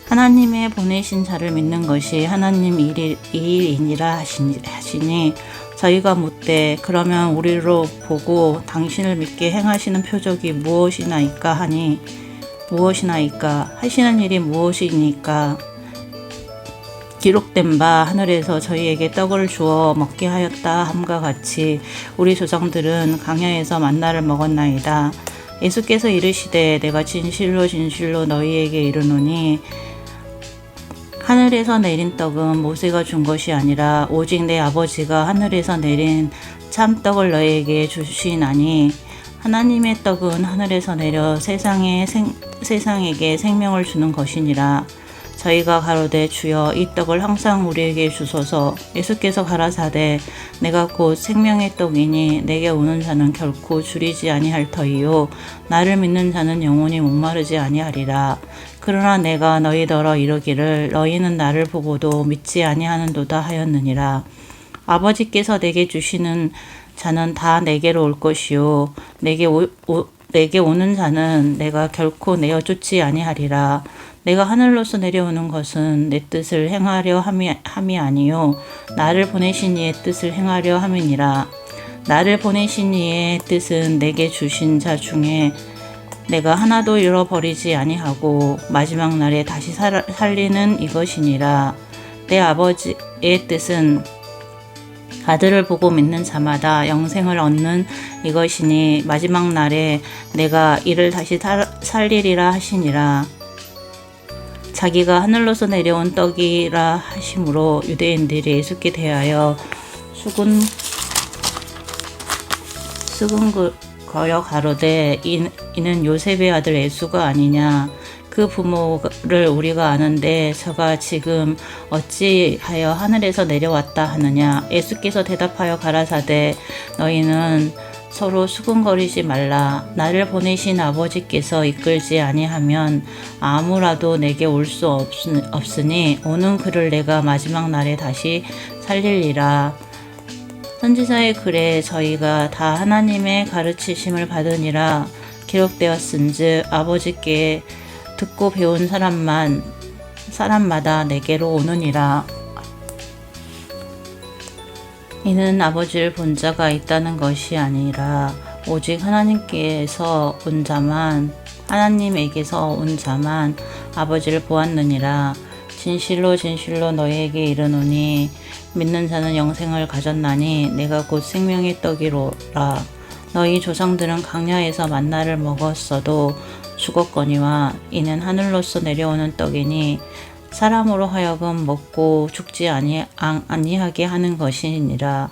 하나님의 보내신 자를 믿는 것이 하나님 일이니라 하시니 저희가 묻되 그러면 우리로 보고 당신을 믿게 행하시는 표적이 무엇이나이까 하니 무엇이나이까 하시는 일이 무엇이니까 기록된 바 하늘에서 저희에게 떡을 주어 먹게 하였다 함과 같이 우리 조상들은 광야에서 만나를 먹었나이다. 예수께서 이르시되 내가 진실로 진실로 너희에게 이르노니 하늘에서 내린 떡은 모세가 준 것이 아니라 오직 내 아버지가 하늘에서 내린 참떡을 너희에게 주시나니 하나님의 떡은 하늘에서 내려 세상에게 생명을 주는 것이니라. 저희가 가로되 주여 이 떡을 항상 우리에게 주소서. 예수께서 가라사대 내가 곧 생명의 떡이니 내게 오는 자는 결코 줄이지 아니할 터이요 나를 믿는 자는 영원히 목마르지 아니하리라. 그러나 내가 너희더러 이르기를 너희는 나를 보고도 믿지 아니하는도다 하였느니라. 아버지께서 내게 주시는 자는 다 내게로 올 것이요 내게 오는 자는 내가 결코 내어 쫓지 아니하리라. 내가 하늘로서 내려오는 것은 내 뜻을 행하려 함이 아니요 나를 보내신 이의 뜻을 행하려 함이니라. 나를 보내신 이의 뜻은 내게 주신 자 중에 내가 하나도 잃어버리지 아니하고 마지막 날에 다시 살리는 이것이니라. 내 아버지의 뜻은 아들을 보고 믿는 자마다 영생을 얻는 이것이니 마지막 날에 내가 이를 다시 살리리라 하시니라. 자기가 하늘로서 내려온 떡이라 하심으로 유대인들이 예수께 대하여 수군거려 가로되 이는 요셉의 아들 예수가 아니냐. 그 부모를 우리가 아는데 저가 지금 어찌하여 하늘에서 내려왔다 하느냐. 예수께서 대답하여 가라사대 너희는 서로 수군거리지 말라. 나를 보내신 아버지께서 이끌지 아니하면 아무라도 내게 올 수 없으니 오는 그를 내가 마지막 날에 다시 살리리라. 선지자의 글에 저희가 다 하나님의 가르치심을 받으니라 기록되었은즉 아버지께 듣고 배운 사람마다 내게로 오느니라. 이는 아버지를 본 자가 있다는 것이 아니라 오직 하나님에게서 온 자만 아버지를 보았느니라. 진실로 진실로 너희에게 이르노니 믿는 자는 영생을 가졌나니 내가 곧 생명의 떡이로라. 너희 조상들은 광야에서 만나를 먹었어도 죽었거니와 이는 하늘로서 내려오는 떡이니 사람으로 하여금 먹고 죽지 아니하게 하는 것이니라.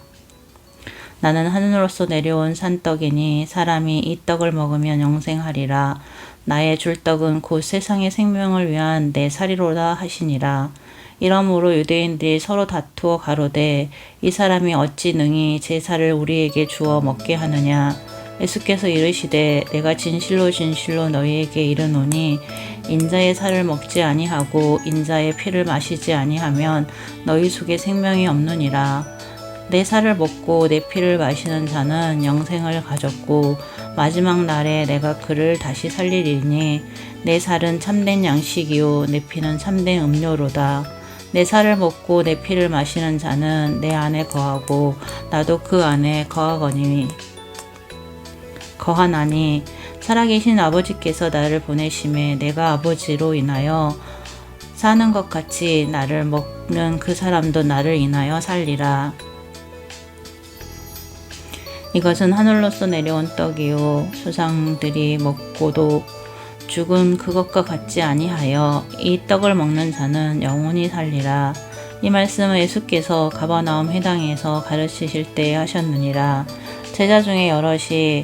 나는 하늘로서 내려온 산떡이니 사람이 이 떡을 먹으면 영생하리라. 나의 줄 떡은 곧 세상의 생명을 위한 내 살이로다 하시니라. 이러므로 유대인들이 서로 다투어 가로되 이 사람이 어찌 능히 제 살을 우리에게 주어 먹게 하느냐. 예수께서 이르시되 내가 진실로 진실로 너희에게 이르노니 인자의 살을 먹지 아니하고 인자의 피를 마시지 아니하면 너희 속에 생명이 없느니라. 내 살을 먹고 내 피를 마시는 자는 영생을 가졌고 마지막 날에 내가 그를 다시 살리리니 내 살은 참된 양식이요 내 피는 참된 음료로다. 내 살을 먹고 내 피를 마시는 자는 내 안에 거하고 나도 그 안에 거하나니 살아계신 아버지께서 나를 보내심에 내가 아버지로 인하여 사는 것 같이 나를 먹는 그 사람도 나를 인하여 살리라. 이것은 하늘로서 내려온 떡이요 조상들이 먹고도 죽은 그것과 같지 아니하여 이 떡을 먹는 자는 영원히 살리라. 이 말씀은 예수께서 가버나움 회당에서 가르치실 때에 하셨느니라. 제자 중에 여럿이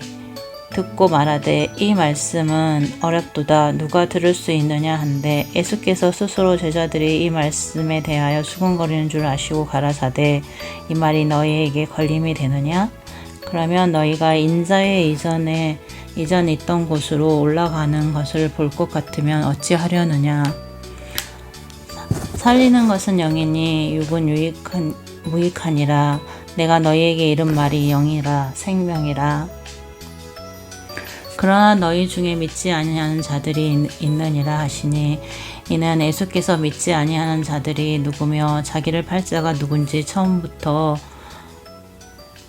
듣고 말하되 이 말씀은 어렵도다 누가 들을 수 있느냐 한데 예수께서 스스로 제자들이 이 말씀에 대하여 수군거리는 줄 아시고 가라사대 이 말이 너희에게 걸림이 되느냐? 그러면 너희가 인자의 이전 있던 곳으로 올라가는 것을 볼 것 같으면 어찌하려느냐? 살리는 것은 영이니 육은 무익하니라. 내가 너희에게 이른 말이 영이라 생명이라. 그러나 너희 중에 믿지 아니하는 자들이 있느니라 하시니 이는 예수께서 믿지 아니하는 자들이 누구며 자기를 팔 자가 누군지 처음부터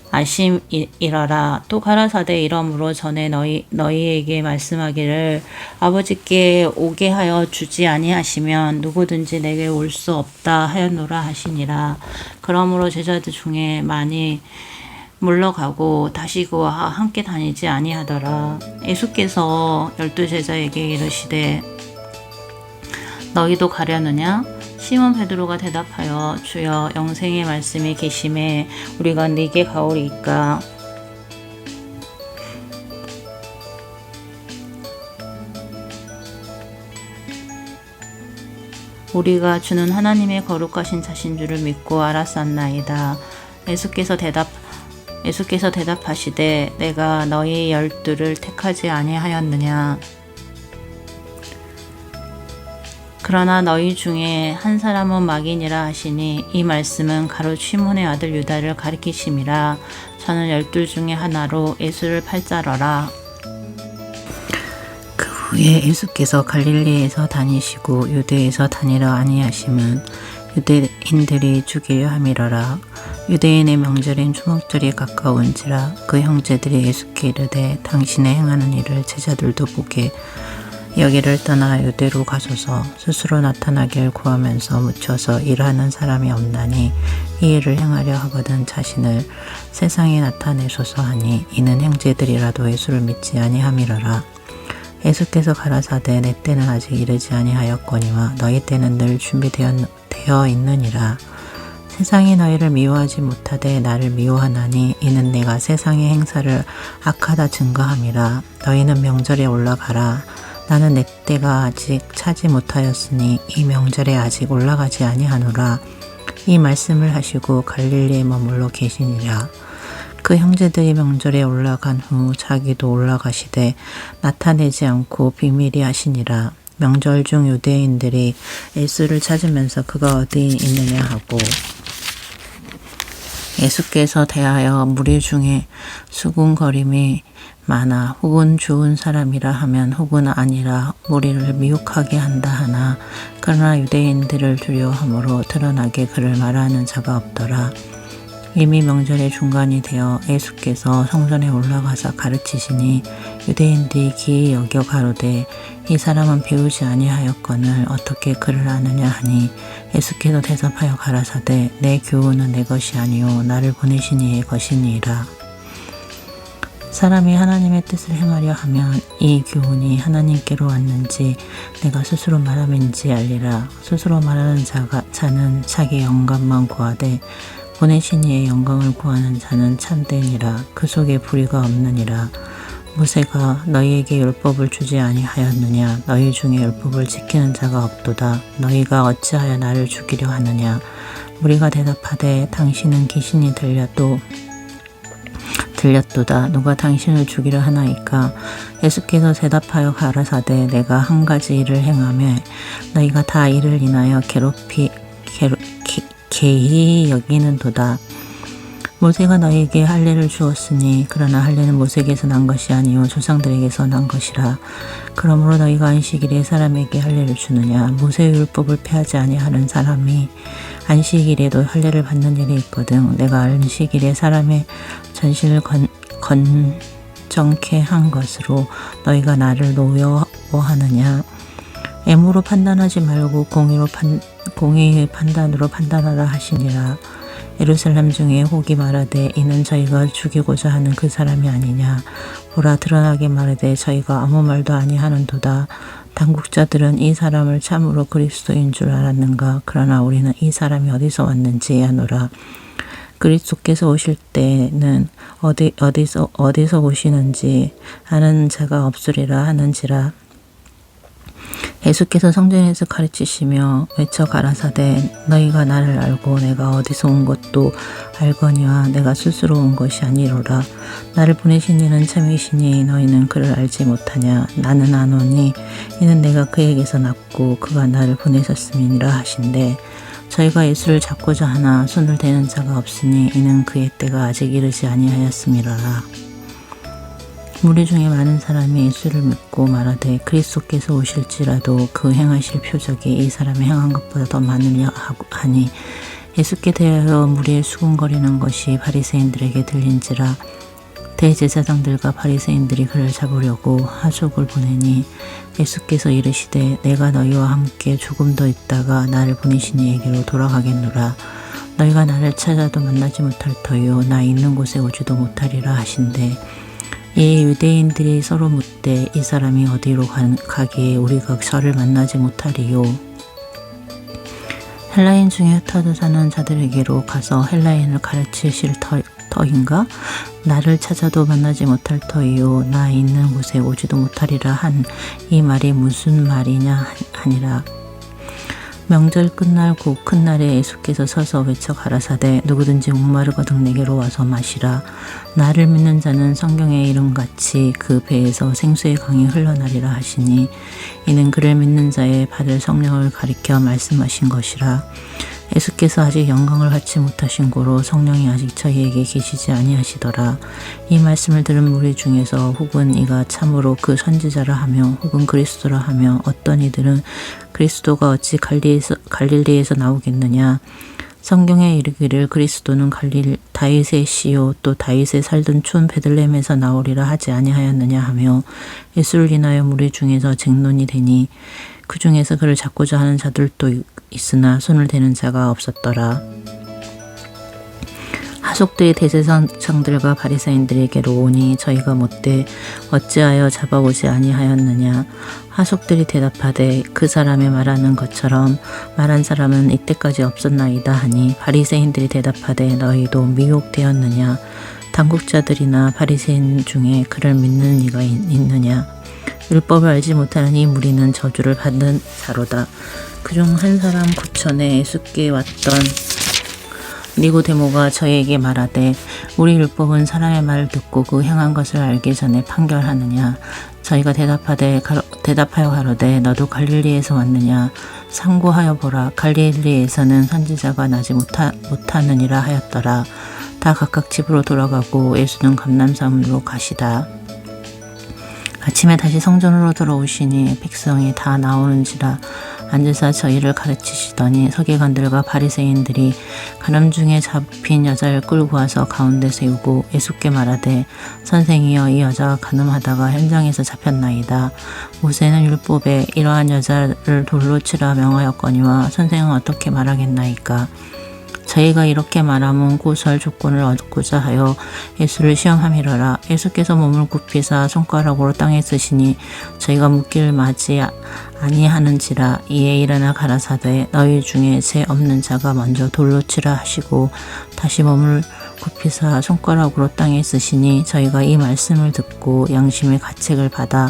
아심이라라. 또 가라사대 이러므로 전에 너희에게 말씀하기를 아버지께 오게 하여 주지 아니하시면 누구든지 내게 올 수 없다 하였노라 하시니라. 그러므로 제자들 중에 많이 물러가고 다시 그와 함께 다니지 아니하더라. 예수께서 12 제자에게 이르시되 너희도 가려느냐? 시몬 베드로가 대답하여 주여 영생의 말씀이 계심에 우리가 네게 가오리이까. 우리가 주는 하나님의 거룩하신 자신 줄을 믿고 알았었나이다. 예수께서 대답하시되 내가 너희 12를 택하지 아니하였느냐. 그러나 너희 중에 한 사람은 마귀니라 하시니 이 말씀은 가롯 시몬의 아들 유다를 가리키심이라. 저는 12 중에 하나로 예수를 팔자러라. 그 후에 예수께서 갈릴리에서 다니시고 유대에서 다니러 아니하심은 유대인들이 죽이려 함이러라. 유대인의 명절인 추목절이 가까운지라. 그 형제들이 예수께 이르되 당신의 행하는 일을 제자들도 보게 여기를 떠나 유대로 가소서. 스스로 나타나길 구하면서 묻혀서 일하는 사람이 없나니 이 일을 행하려 하거든 자신을 세상에 나타내소서 하니 이는 형제들이라도 예수를 믿지 아니함이러라. 예수께서 가라사대 내 때는 아직 이르지 아니하였거니와 너희 때는 늘 준비되어 있느니라. 세상이 너희를 미워하지 못하되 나를 미워하나니 이는 내가 세상의 행사를 악하다 증거함이라. 너희는 명절에 올라가라. 나는 내 때가 아직 차지 못하였으니 이 명절에 아직 올라가지 아니하노라. 이 말씀을 하시고 갈릴리에 머물러 계시니라. 그 형제들이 명절에 올라간 후 자기도 올라가시되 나타내지 않고 비밀히 하시니라. 명절 중 유대인들이 예수를 찾으면서 그가 어디 있느냐 하고 예수께서 대하여 무리 중에 수군거림이 많아 혹은 좋은 사람이라 하면 혹은 아니라 무리를 미혹하게 한다 하나 그러나 유대인들을 두려워함으로 드러나게 그를 말하는 자가 없더라. 이미 명절의 중간이 되어 예수께서 성전에 올라가서 가르치시니 유대인들이 기이 여겨 가로되 이 사람은 배우지 아니하였거늘 어떻게 그를 아느냐 하니 예수께서 대답하여 가라사대 내 교훈은 내 것이 아니요 나를 보내신 이의 것이니이다. 사람이 하나님의 뜻을 행하려 하면 이 교훈이 하나님께로 왔는지 내가 스스로 말함인지 알리라. 스스로 말하는 자는 자기 영감만 구하되 보내신 이의 영광을 구하는 자는 참되니라. 그 속에 불의가 없느니라. 모세가 너희에게 율법을 주지 아니하였느냐? 너희 중에 율법을 지키는 자가 없도다. 너희가 어찌하여 나를 죽이려 하느냐? 우리가 대답하되 당신은 귀신이 들렸도다. 누가 당신을 죽이려 하나이까? 예수께서 대답하여 가라사대 내가 한 가지 일을 행하며 너희가 다 이를 인하여 개히 여기는도다. 모세가 너희에게 할례를 주었으니 그러나 할례는 모세에게서 난 것이 아니요 조상들에게서 난 것이라. 그러므로 너희가 안식일에 사람에게 할례를 주느냐? 모세의 율법을 폐하지 아니하는 사람이 안식일에도 할례를 받는 일이 있거든. 내가 안식일에 사람의 전신을 건정케 한 것으로 너희가 나를 노여워하느냐? 애무로 판단하지 말고 공의의 판단으로 판단하라 하시니라. 예루살렘 중에 혹이 말하되 이는 저희가 죽이고자 하는 그 사람이 아니냐. 보라 드러나게 말하되 저희가 아무 말도 아니하는도다. 당국자들은 이 사람을 참으로 그리스도인 줄 알았는가. 그러나 우리는 이 사람이 어디서 왔는지 아노라. 그리스도께서 오실 때는 어디서 오시는지 아는 자가 없으리라 하는지라. 예수께서 성전에서 가르치시며 외쳐 가라사대 너희가 나를 알고 내가 어디서 온 것도 알거니와 내가 스스로 온 것이 아니로라. 나를 보내신 이는 참이시니 너희는 그를 알지 못하냐. 나는 아노니 이는 내가 그에게서 났고 그가 나를 보내셨음이니라 하신대. 저희가 예수를 잡고자 하나 손을 대는 자가 없으니 이는 그의 때가 아직 이르지 아니하였음이라라. 무리 중에 많은 사람이 예수를 믿고 말하되 그리스도께서 오실지라도 그 행하실 표적이 이 사람이 행한 것보다 더 많으려 하니 예수께 대하여 무리의 수군거리는 것이 바리새인들에게 들린지라. 대제사장들과 바리새인들이 그를 잡으려고 하족을 보내니 예수께서 이르시되 내가 너희와 함께 조금 더 있다가 나를 보내신 이에게로 돌아가겠노라. 너희가 나를 찾아도 만나지 못할 터요 나 있는 곳에 오지도 못하리라 하신대. 이 유대인들이 서로 묻되 이 사람이 어디로 가기에 우리가 저를 만나지 못하리요. 헬라인 중에 흩어져 사는 자들에게로 가서 헬라인을 가르치실 터인가? 나를 찾아도 만나지 못할 터이요 나 있는 곳에 오지도 못하리라 한 이 말이 무슨 말이냐 하니라. 명절 끝날 곧 큰 날에 예수께서 서서 외쳐 가라사대 누구든지 목마르거든 내게로 와서 마시라. 나를 믿는 자는 성경의 이름같이 그 배에서 생수의 강이 흘러나리라 하시니 이는 그를 믿는 자의 받을 성령을 가리켜 말씀하신 것이라. 예수께서 아직 영광을 받지 못하신 고로 성령이 아직 저희에게 계시지 아니하시더라. 이 말씀을 들은 무리 중에서 혹은 이가 참으로 그 선지자라 하며 혹은 그리스도라 하며 어떤 이들은 그리스도가 어찌 갈릴리에서 나오겠느냐. 성경에 이르기를 그리스도는 다윗의 씨요 또 다윗의 살던 촌 베들레헴에서 나오리라 하지 아니하였느냐 하며 예수를 인하여 무리 중에서 쟁론이 되니 그 중에서 그를 잡고자 하는 자들도 있으나 손을 대는 자가 없었더라. 하속들이 대제사장들과 바리새인들에게로 오니 저희가 못되 어찌하여 잡아오지 아니하였느냐. 하속들이 대답하되 그 사람의 말하는 것처럼 말한 사람은 이때까지 없었나이다 하니 바리새인들이 대답하되 너희도 미혹되었느냐. 당국자들이나 바리새인 중에 그를 믿는 이가 있느냐. 율법을 알지 못하는 이 무리는 저주를 받는 자로다. 그중 한 사람 구천에 예수께 왔던 니고데모가 저에게 말하되 우리 율법은 사람의 말을 듣고 그 행한 것을 알기 전에 판결하느냐. 저희가 대답하여 가로되 너도 갈릴리에서 왔느냐. 상고하여 보라. 갈릴리에서는 선지자가 나지 못하느니라 하였더라. 다 각각 집으로 돌아가고 예수는 감람산으로 가시다. 아침에 다시 성전으로 들어오시니 백성이 다 나오는지라 앉으사 저희를 가르치시더니 서기관들과 바리새인들이 가늠 중에 잡힌 여자를 끌고 와서 가운데 세우고 예수께 말하되 선생이여 이 여자가 간음하다가 현장에서 잡혔나이다. 모세는 율법에 이러한 여자를 돌로 치라 명하였거니와 선생은 어떻게 말하겠나이까. 저희가 이렇게 말하면 고소할 조건을 얻고자 하여 예수를 시험함이러라. 예수께서 몸을 굽히사 손가락으로 땅에 쓰시니 저희가 묻기를 맞지 아니하는지라. 이에 일어나 가라사대 너희 중에 죄 없는 자가 먼저 돌로 치라 하시고 다시 몸을 굽히사 손가락으로 땅에 쓰시니 저희가 이 말씀을 듣고 양심의 가책을 받아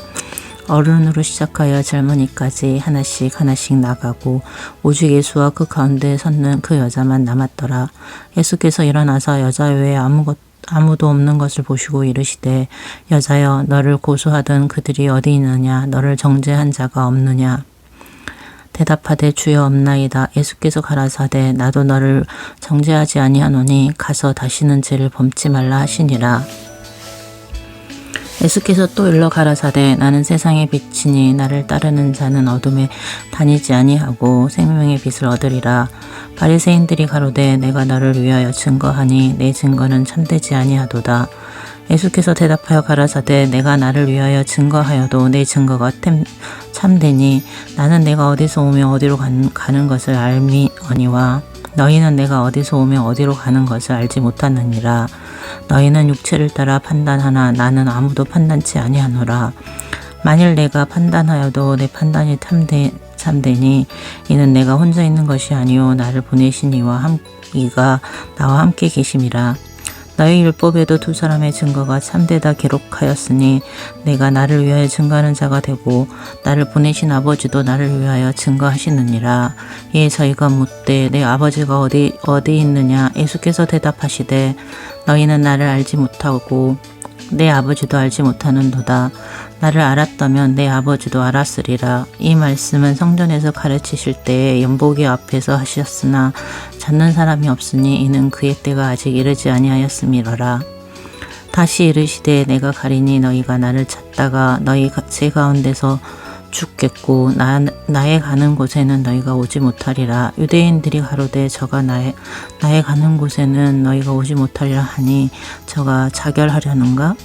어른으로 시작하여 젊은이까지 하나씩 나가고 오직 예수와 그 가운데 섰는 그 여자만 남았더라. 예수께서 일어나서 여자 외에 아무도 없는 것을 보시고 이르시되 여자여 너를 고소하던 그들이 어디 있느냐. 너를 정죄한 자가 없느냐. 대답하되 주여 없나이다. 예수께서 가라사대 나도 너를 정죄하지 아니하노니 가서 다시는 죄를 범치 말라 하시니라. 예수께서 또 일러 가라사대 나는 세상의 빛이니 나를 따르는 자는 어둠에 다니지 아니하고 생명의 빛을 얻으리라. 바리새인들이 가로되 내가 너를 위하여 증거하니 내 증거는 참되지 아니하도다. 예수께서 대답하여 가라사대 내가 나를 위하여 증거하여도 내 증거가 참되니 나는 내가 어디서 오며 어디로 가는 것을 알미거니와 너희는 내가 어디서 오며 어디로 가는 것을 알지 못하느니라. 너희는 육체를 따라 판단하나 나는 아무도 판단치 아니하노라. 만일 내가 판단하여도 내 판단이 참되니 이는 내가 혼자 있는 것이 아니요 나를 보내신 이가 나와 함께 계심이라. 너희 율법에도 두 사람의 증거가 참되다 기록하였으니 내가 나를 위하여 증거하는 자가 되고 나를 보내신 아버지도 나를 위하여 증거하시느니라. 이에 저희가 묻되 내 아버지가 어디 있느냐. 예수께서 대답하시되 너희는 나를 알지 못하고 내 아버지도 알지 못하는도다. 나를 알았다면 내 아버지도 알았으리라. 이 말씀은 성전에서 가르치실 때에 연복이 앞에서 하셨으나 찾는 사람이 없으니 이는 그의 때가 아직 이르지 아니하였음이로라. 다시 이르시되 내가 가리니 너희가 나를 찾다가 너희 제 가운데서 죽겠고 나의 가는 곳에는 너희가 오지 못하리라. 유대인들이 가로되 저가 나의 가는 곳에는 너희가 오지 못하리라 하니 저가 자결하려는가?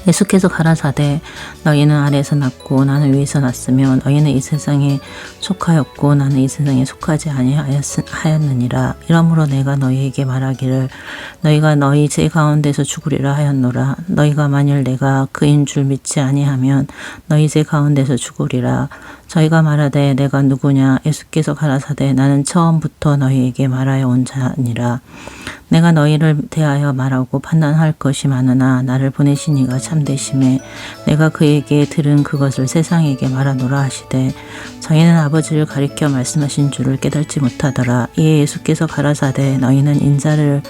예수께서 가라사대 너희는 아래에서 났고 나는 위에서 났으며 너희는 이 세상에 속하였고 나는 이 세상에 속하지 아니하였느니라. 이러므로 내가 너희에게 말하기를 너희가 너희 제 가운데서 죽으리라 하였노라. 너희가 만일 내가 그인 줄 믿지 아니하면 너희 제 가운데서 죽으리라. 저희가 말하되 내가 누구냐. 예수께서 가라사대 나는 처음부터 너희에게 말하여 온 자니라. 내가 너희를 대하여 말하고 판단할 것이 많으나 나를 보내신 이가 참되심에 내가 그에게 들은 그것을 세상에게 말하노라 하시되 저희는 아버지를 가리켜 말씀하신 줄을 깨닫지 못하더라. 이에 예수께서 가라사대 너희는 인자를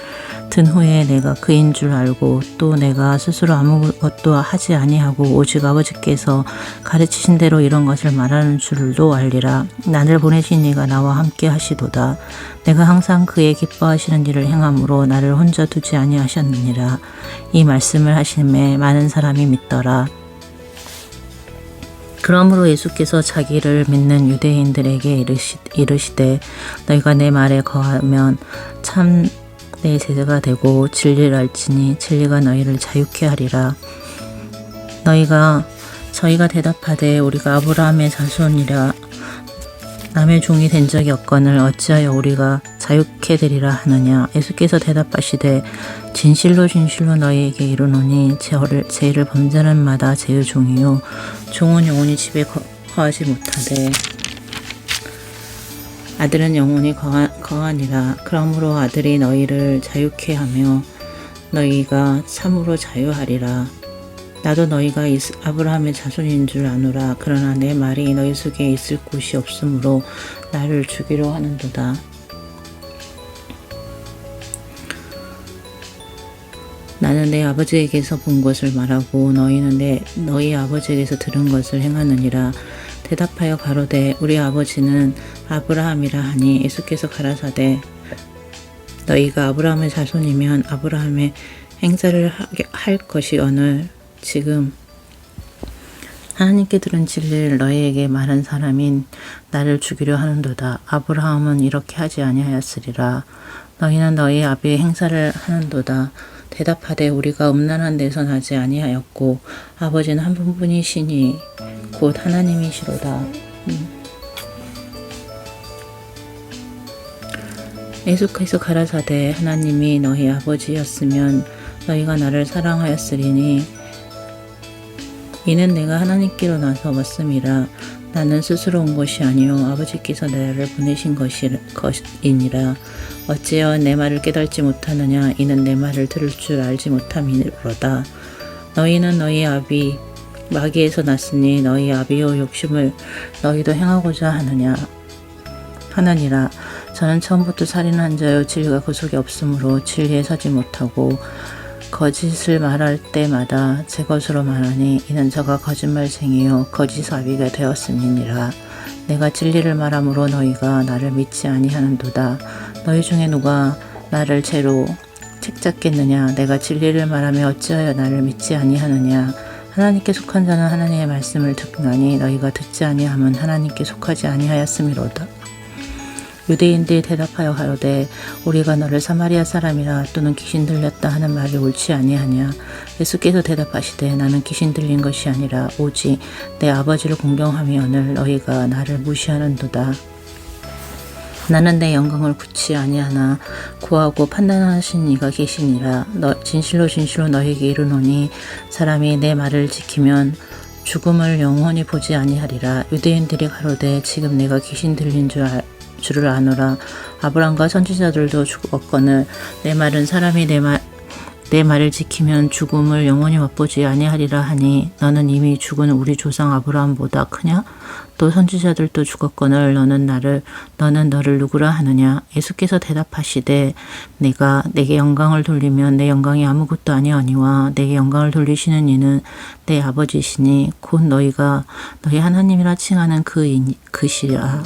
든 후에 내가 그인 줄 알고 또 내가 스스로 아무것도 하지 아니하고 오직 아버지께서 가르치신 대로 이런 것을 말하는 줄도 알리라. 나를 보내신 이가 나와 함께 하시도다. 내가 항상 그의 기뻐하시는 일을 행함으로 나를 혼자 두지 아니하셨느니라. 이 말씀을 하심에 많은 사람이 믿더라. 그러므로 예수께서 자기를 믿는 유대인들에게 이르시되 너희가 내 말에 거하면 참 내 제자가 되고 진리를 알지니 진리가 너희를 자유케 하리라. 저희가 대답하되 우리가 아브라함의 자손이라 남의 종이 된 적이 없거늘 어찌하여 우리가 자유케 되리라 하느냐. 예수께서 대답하시되 진실로 너희에게 이르노니 죄를 범죄하는 마다 죄의 종이요 종은 영원히 집에 거하지 못하되 아들은 영원히 거하니라. 그러므로 아들이 너희를 자유케 하며 너희가 참으로 자유하리라. 나도 너희가 아브라함의 자손인 줄 아노라. 그러나 내 말이 너희 속에 있을 곳이 없으므로 나를 죽이려 하는도다. 나는 내 아버지에게서 본 것을 말하고 너희는 너희 아버지에게서 들은 것을 행하느니라. 대답하여 가로되 우리 아버지는 아브라함이라 하니 예수께서 가라사대 너희가 아브라함의 자손이면 아브라함의 행사를 할 것이 오늘 지금 하나님께 들은 진리를 너희에게 말한 사람인 나를 죽이려 하는도다. 아브라함은 이렇게 하지 아니하였으리라. 너희는 너희 아비의 행사를 하는도다. 대답하되 우리가 음란한 데서 나지 아니하였고 아버지는 한 분뿐이시니 곧 하나님이시로다. 예수께서 가라사대 하나님이 너희 아버지였으면 너희가 나를 사랑하였으리니 이는 내가 하나님께로 나서 왔음이라. 나는 스스로 온 것이 아니요 아버지께서 나를 보내신 것이니라. 어찌하여 내 말을 깨닫지 못하느냐. 이는 내 말을 들을 줄 알지 못함이로다. 너희는 너희 아비 마귀에서 났으니 너희 아비의 욕심을 너희도 행하고자 하느니라. 저는 처음부터 살인한 자요 진리가 그 속에 없으므로 진리에 서지 못하고 거짓을 말할 때마다 제 것으로 말하니 이는 저가 거짓말쟁이요 거짓 아비가 되었음이니라. 내가 진리를 말함으로 너희가 나를 믿지 아니하는도다. 너희 중에 누가 나를 죄로 책잡겠느냐. 내가 진리를 말하며 어찌하여 나를 믿지 아니하느냐. 하나님께 속한 자는 하나님의 말씀을 듣나니 너희가 듣지 아니함은 하나님께 속하지 아니하였음이로다. 유대인들이 대답하여 가로되 우리가 너를 사마리아 사람이라 또는 귀신 들렸다 하는 말이 옳지 아니하냐. 예수께서 대답하시되 나는 귀신 들린 것이 아니라 오직 내 아버지를 공경하며늘 너희가 나를 무시하는도다. 나는 내 영광을 굳이 아니하나 구하고 판단하신 이가 계시니라. 진실로 진실로 너희에게 이르노니 사람이 내 말을 지키면 죽음을 영원히 보지 아니하리라. 유대인들이 가로되 지금 내가 귀신 들린 줄을 아노라. 아브라함과 선지자들도 죽었거늘 내 말은 사람이 내 말을 지키면 죽음을 영원히 맛보지 아니하리라 하니 너는 이미 죽은 우리 조상 아브라함보다 크냐? 또 선지자들도 죽었거늘 너는 너를 누구라 하느냐? 예수께서 대답하시되 내가 내게 영광을 돌리면 내 영광이 아무것도 아니오니와 내게 영광을 돌리시는 이는 내 아버지시니 곧 너희가 너희 하나님이라 칭하는 그시라.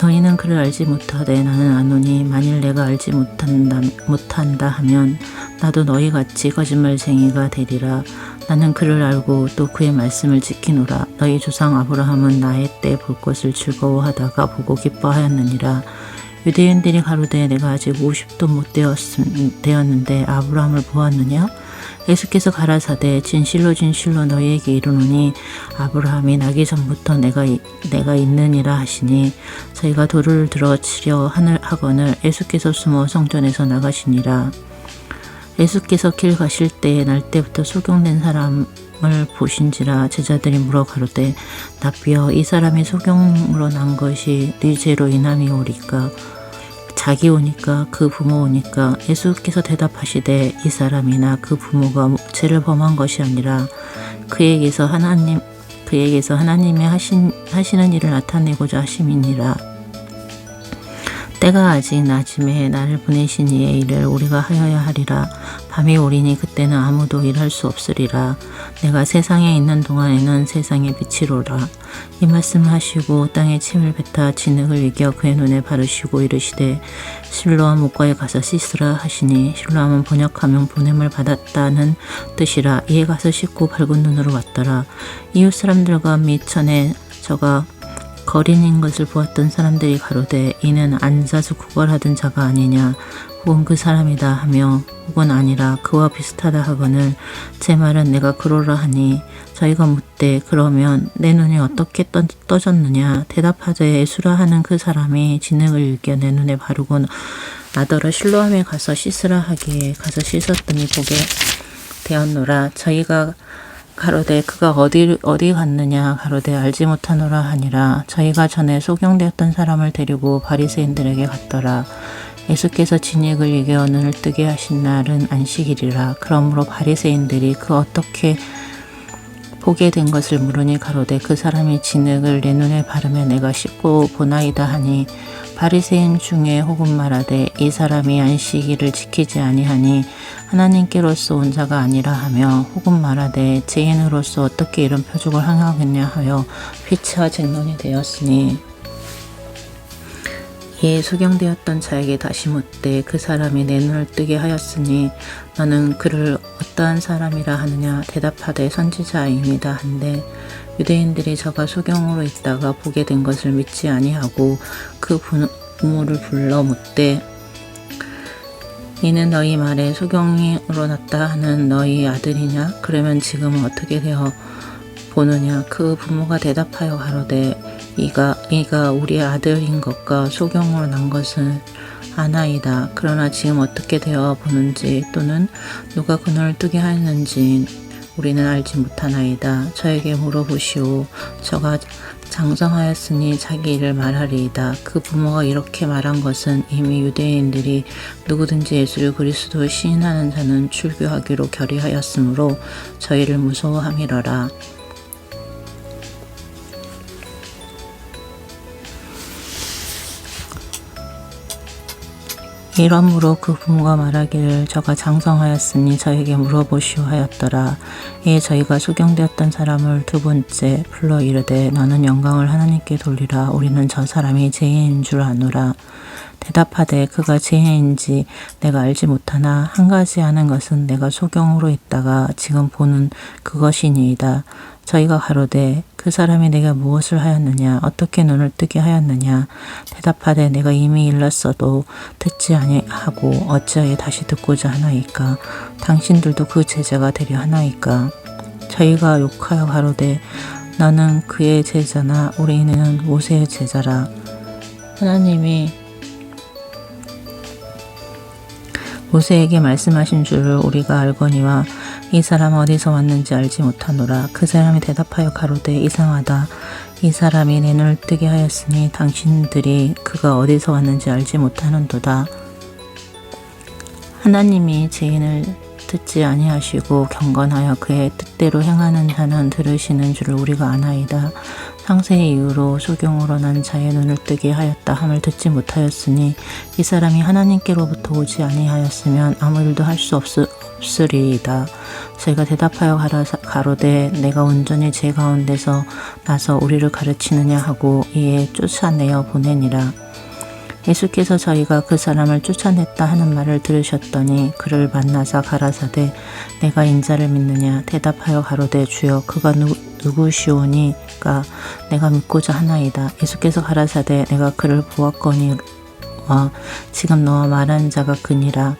너희는 그를 알지 못하되 나는 아노니 만일 내가 알지 못한다 하면 나도 너희같이 거짓말쟁이가 되리라. 나는 그를 알고 또 그의 말씀을 지키노라. 너희 조상 아브라함은 나의 때 볼 것을 즐거워하다가 보고 기뻐하였느니라. 유대인들이 가로되 내가 아직 50도 못 되었는데 아브라함을 보았느냐? 예수께서 가라사대 진실로 진실로 너희에게 이르노니 아브라함이 나기 전부터 내가 있느니라 하시니 저희가 돌을 들어 치려 하거늘 예수께서 숨어 성전에서 나가시니라. 예수께서 길 가실 때에 날 때부터 소경된 사람을 보신지라. 제자들이 물어 가로되 납비여 이 사람이 소경으로 난 것이 네 죄로 인함이오리까 자기 오니까 그 부모 오니까. 예수께서 대답하시되 이 사람이나 그 부모가 죄를 범한 것이 아니라 그에게서 하나님이 하시는 일을 나타내고자 하심이니라. 때가 아직 낮음에 나를 보내신 이의 일을 우리가 하여야 하리라. 밤이 오리니 그때는 아무도 일할 수 없으리라. 내가 세상에 있는 동안에는 세상의 빛이로라. 이 말씀을 하시고 땅에 침을 뱉어 진흙을 이겨 그의 눈에 바르시고 이르시되 실로암 목가에 가서 씻으라 하시니 실로암은 번역하면 보냄을 받았다는 뜻이라. 이에 가서 씻고 밝은 눈으로 왔더라. 이웃 사람들과 및 전에 저가 거린인 것을 보았던 사람들이 가로되 이는 앉아서 구걸하던 자가 아니냐 혹은 그 사람이다 하며 혹은 아니라 그와 비슷하다 하거늘 제 말은 내가 그러라 하니 저희가 묻되 그러면 내 눈이 어떻게 떠졌느냐. 대답하되 예수라 하는 그 사람이 진흙을 일겨 내 눈에 바르고 나더러 실로암에 가서 씻으라 하기에 가서 씻었더니 보게 되었노라. 저희가 가로되 그가 어디 갔느냐 가로되 알지 못하노라 하니라. 저희가 전에 소경되었던 사람을 데리고 바리새인들에게 갔더라. 예수께서 진흙을 이겨 눈을 뜨게 하신 날은 안식일이라. 그러므로 바리새인들이 그 어떻게 보게 된 것을 물으니 가로되 그 사람이 진흙을 내 눈에 바르며 내가 씻고 보나이다 하니 바리새인 중에 혹은 말하되 이 사람이 안식일을 지키지 아니하니 하나님께로서 온 자가 아니라 하며 혹은 말하되 죄인으로서 어떻게 이런 표적을 행하겠냐 하여 피치와 쟁론이 되었으니 이에 소경되었던 자에게 다시 묻되 그 사람이 내 눈을 뜨게 하였으니 너는 그를 어떠한 사람이라 하느냐 대답하되 선지자입니다 한데 유대인들이 저가 소경으로 있다가 보게 된 것을 믿지 아니하고 그 부모를 불러 묻되 이는 너희 말에 소경으로 났다 하는 너희 아들이냐? 그러면 지금은 어떻게 되어 보느냐? 그 부모가 대답하여 가로되 이가 우리 아들인 것과 소경으로 난 것은 아나이다. 그러나 지금 어떻게 되어 보는지 또는 누가 그 눈을 뜨게 하였는지 우리는 알지 못하나이다. 저에게 물어보시오. 저가 장성하였으니 자기 일을 말하리이다. 그 부모가 이렇게 말한 것은 이미 유대인들이 누구든지 예수를 그리스도 시인하는 자는 출교하기로 결의하였으므로 저희를 무서워함이러라. 이러므로 그 부모가 말하기를 저가 장성하였으니 저에게 물어보시오 하였더라. 이에 저희가 소경되었던 사람을 두 번째 불러 이르되 너는 영광을 하나님께 돌리라. 우리는 저 사람이 죄인인 줄 아노라. 대답하되 그가 죄인인지 내가 알지 못하나 한 가지 아는 것은 내가 소경으로 있다가 지금 보는 그것이니이다. 저희가 가로되 그 사람이 내가 무엇을 하였느냐 어떻게 눈을 뜨게 하였느냐 대답하되 내가 이미 일렀어도 듣지 아니하고 어찌하여 다시 듣고자 하나이까 당신들도 그 제자가 되려 하나이까 저희가 욕하여 가로되 너는 그의 제자나 우리는 모세의 제자라. 하나님이 모세에게 말씀하신 줄을 우리가 알거니와 이 사람 어디서 왔는지 알지 못하노라. 그 사람이 대답하여 가로되 이상하다. 이 사람이 내 눈을 뜨게 하였으니 당신들이 그가 어디서 왔는지 알지 못하는도다. 하나님이 죄인을 듣지 아니하시고 경건하여 그의 뜻대로 행하는 자는 들으시는 줄을 우리가 아나이다. 상세의 이유로 소경으로 난 자의 눈을 뜨게 하였다 함을 듣지 못하였으니 이 사람이 하나님께로부터 오지 아니하였으면 아무 일도 할 수 없으리이다. 저희가 대답하여 가로되 내가 온전히 제 가운데서 나서 우리를 가르치느냐 하고 이에 쫓아내어 보내니라. 예수께서 저희가 그 사람을 쫓아냈다 하는 말을 들으셨더니 그를 만나사 가라사대 내가 인자를 믿느냐 대답하여 가로되 주여 그가 누구시오니까 내가 믿고자 하나이다. 예수께서 가라사대 내가 그를 보았거니와 지금 너와 말하는 자가 그니라.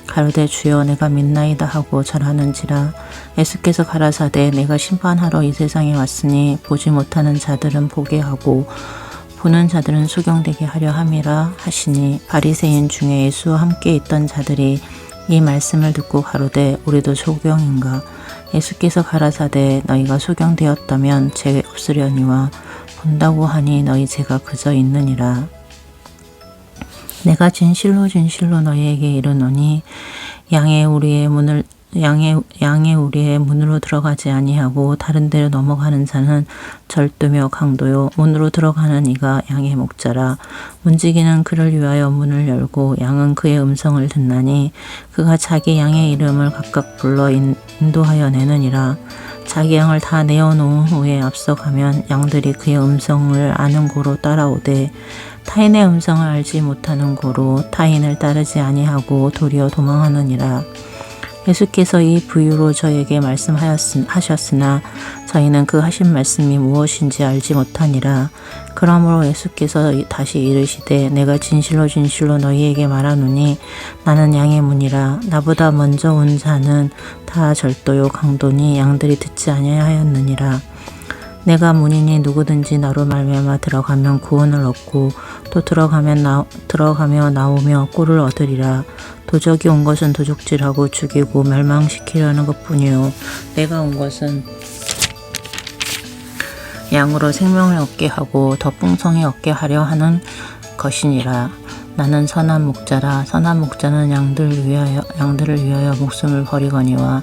가로되 주여 내가 믿나이다 하고 절하는지라. 예수께서 가라사대 내가 심판하러 이 세상에 왔으니 보지 못하는 자들은 보게 하고 보는 자들은 소경되게 하려 함이라 하시니 바리새인 중에 예수와 함께 있던 자들이 이 말씀을 듣고 가로되 우리도 소경인가. 예수께서 가라사대 너희가 소경되었다면 죄 없으려니와 본다고 하니 너희 죄가 그저 있느니라. 내가 진실로 너희에게 이르노니 양의 우리의 문으로 들어가지 아니하고 다른 데로 넘어가는 자는 절도며 강도요 문으로 들어가는 이가 양의 목자라. 문지기는 그를 위하여 문을 열고 양은 그의 음성을 듣나니 그가 자기 양의 이름을 각각 불러 인도하여 내느니라. 자기 양을 다 내어놓은 후에 앞서가면 양들이 그의 음성을 아는 고로 따라오되 타인의 음성을 알지 못하는 고로 타인을 따르지 아니하고 도리어 도망하느니라. 예수께서 이 부유로 저에게 말씀하셨으나 저희는 그 하신 말씀이 무엇인지 알지 못하니라. 그러므로 예수께서 다시 이르시되 내가 진실로 너희에게 말하노니 나는 양의 문이라. 나보다 먼저 온 자는 다 절도요 강도니 양들이 듣지 아니하였느니라. 내가 문이니 누구든지 나로 말미암아 들어가면 구원을 얻고 또 들어가며 나오며 꿀을 얻으리라. 도적이 온 것은 도둑질하고 죽이고 멸망시키려는 것뿐이요 내가 온 것은 양으로 생명을 얻게 하고 더 풍성히 얻게 하려 하는 것이니라. 나는 선한 목자라. 선한 목자는 양들을 위하여 목숨을 버리거니와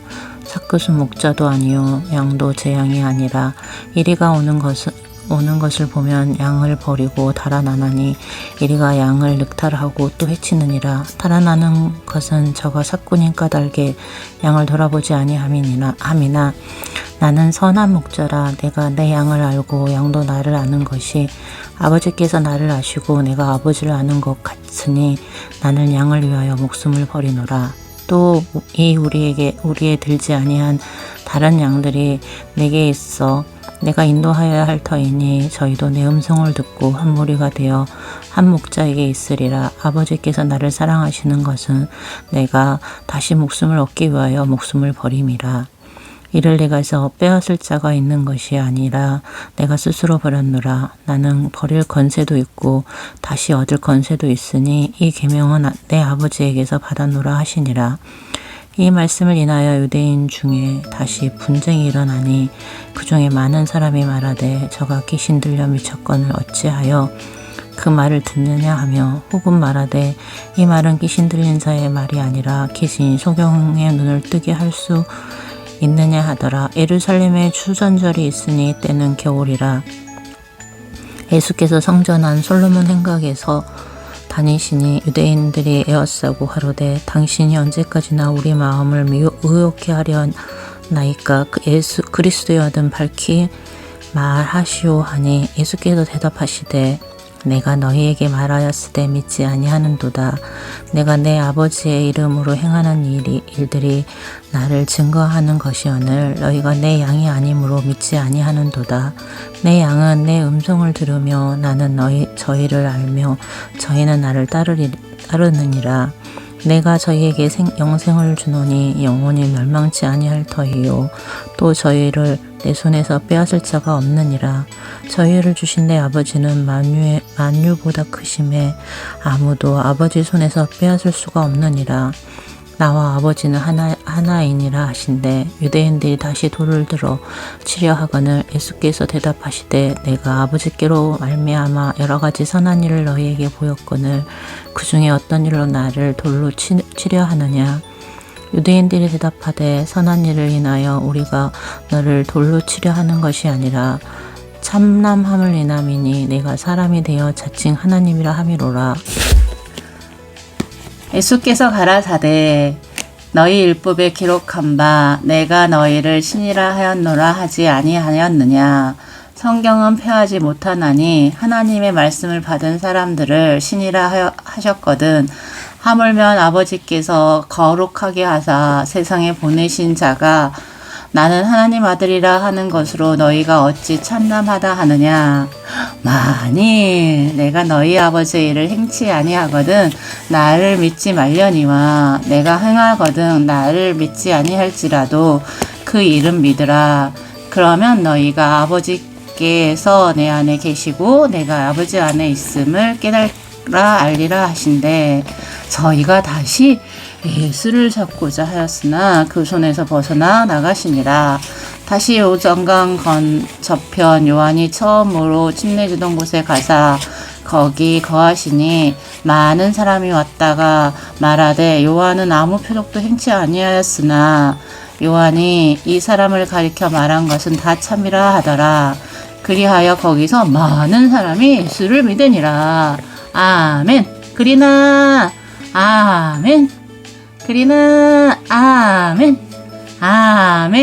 삭그수 목자도 아니요 양도 제 양이 아니라 이리가 오는 것을 보면 양을 버리고 달아나나니 이리가 양을 늑탈하고 또 해치느니라. 달아나는 것은 저가 삭군인 까닭에 양을 돌아보지 아니함이나 나는 선한 목자라. 내가 내 양을 알고 양도 나를 아는 것이 아버지께서 나를 아시고 내가 아버지를 아는 것 같으니 나는 양을 위하여 목숨을 버리노라. 또 이 우리에 들지 아니한 다른 양들이 내게 있어 내가 인도하여야 할 터이니 저희도 내 음성을 듣고 한 무리가 되어 한 목자에게 있으리라. 아버지께서 나를 사랑하시는 것은 내가 다시 목숨을 얻기 위하여 목숨을 버림이라. 이를 내가서 빼앗을 자가 있는 것이 아니라 내가 스스로 버렸노라. 나는 버릴 권세도 있고 다시 얻을 권세도 있으니 이 계명은 내 아버지에게서 받았노라 하시니라. 이 말씀을 인하여 유대인 중에 다시 분쟁이 일어나니 그 중에 많은 사람이 말하되 저가 귀신 들려 미쳤거늘 어찌하여 그 말을 듣느냐 하며 혹은 말하되 이 말은 귀신 들린 자의 말이 아니라 귀신이 소경의 눈을 뜨게 할 수 있느냐 하더라. 예루살렘에 추전절이 있으니 때는 겨울이라. 예수께서 성전 안 솔로몬 행각에서 다니시니 유대인들이 에워싸고 하루되 당신이 언제까지나 우리 마음을 의혹해 하려 나이까 예수 그리스도여든 밝히 말하시오 하니 예수께서 대답하시되 내가 너희에게 말하였으되 믿지 아니하는도다. 내가 내 아버지의 이름으로 행하는 일들이 나를 증거하는 것이오늘 너희가 내 양이 아니므로 믿지 아니하는도다. 내 양은 내 음성을 들으며 나는 저희를 알며 저희는 나를 따르느니라. 내가 저희에게 영생을 주노니 영원히 멸망치 아니할 터이요 또 저희를 내 손에서 빼앗을 자가 없느니라. 저희를 주신 내 아버지는 만유보다 크심에 아무도 아버지 손에서 빼앗을 수가 없느니라. 나와 아버지는 하나이니라 하신대 유대인들이 다시 돌을 들어 치려 하거늘 예수께서 대답하시되 내가 아버지께로 말미암아 여러 가지 선한 일을 너희에게 보였거늘 그 중에 어떤 일로 나를 돌로 치려 하느냐. 유대인들이 대답하되 선한 일을 인하여 우리가 너를 돌로 치려 하는 것이 아니라 참남함을 인함이니 내가 사람이 되어 자칭 하나님이라 함이로라. 예수께서 가라사대 너희 율법에 기록한 바 내가 너희를 신이라 하였노라 하지 아니하였느냐. 성경은 폐하지 못하나니 하나님의 말씀을 받은 사람들을 신이라 하셨거든. 하물며 아버지께서 거룩하게 하사 세상에 보내신 자가 나는 하나님 아들이라 하는 것으로 너희가 어찌 참남하다 하느냐. 만일 내가 너희 아버지의 일을 행치 아니하거든 나를 믿지 말려니와 내가 행하거든 나를 믿지 아니할지라도 그 일은 믿으라. 그러면 너희가 아버지께서 내 안에 계시고 내가 아버지 안에 있음을 깨달라 알리라 하신대. 저희가 다시 예수를 잡고자 하였으나 그 손에서 벗어나 나가시니라. 다시 요정강 저편 요한이 처음으로 침례주던 곳에 가사 거기 거하시니 많은 사람이 왔다가 말하되 요한은 아무 표적도 행치 아니하였으나 요한이 이 사람을 가리켜 말한 것은 다 참이라 하더라. 그리하여 거기서 많은 사람이 예수를 믿으니라. 아멘. 그리나 아멘. 그리나 아멘. 아멘.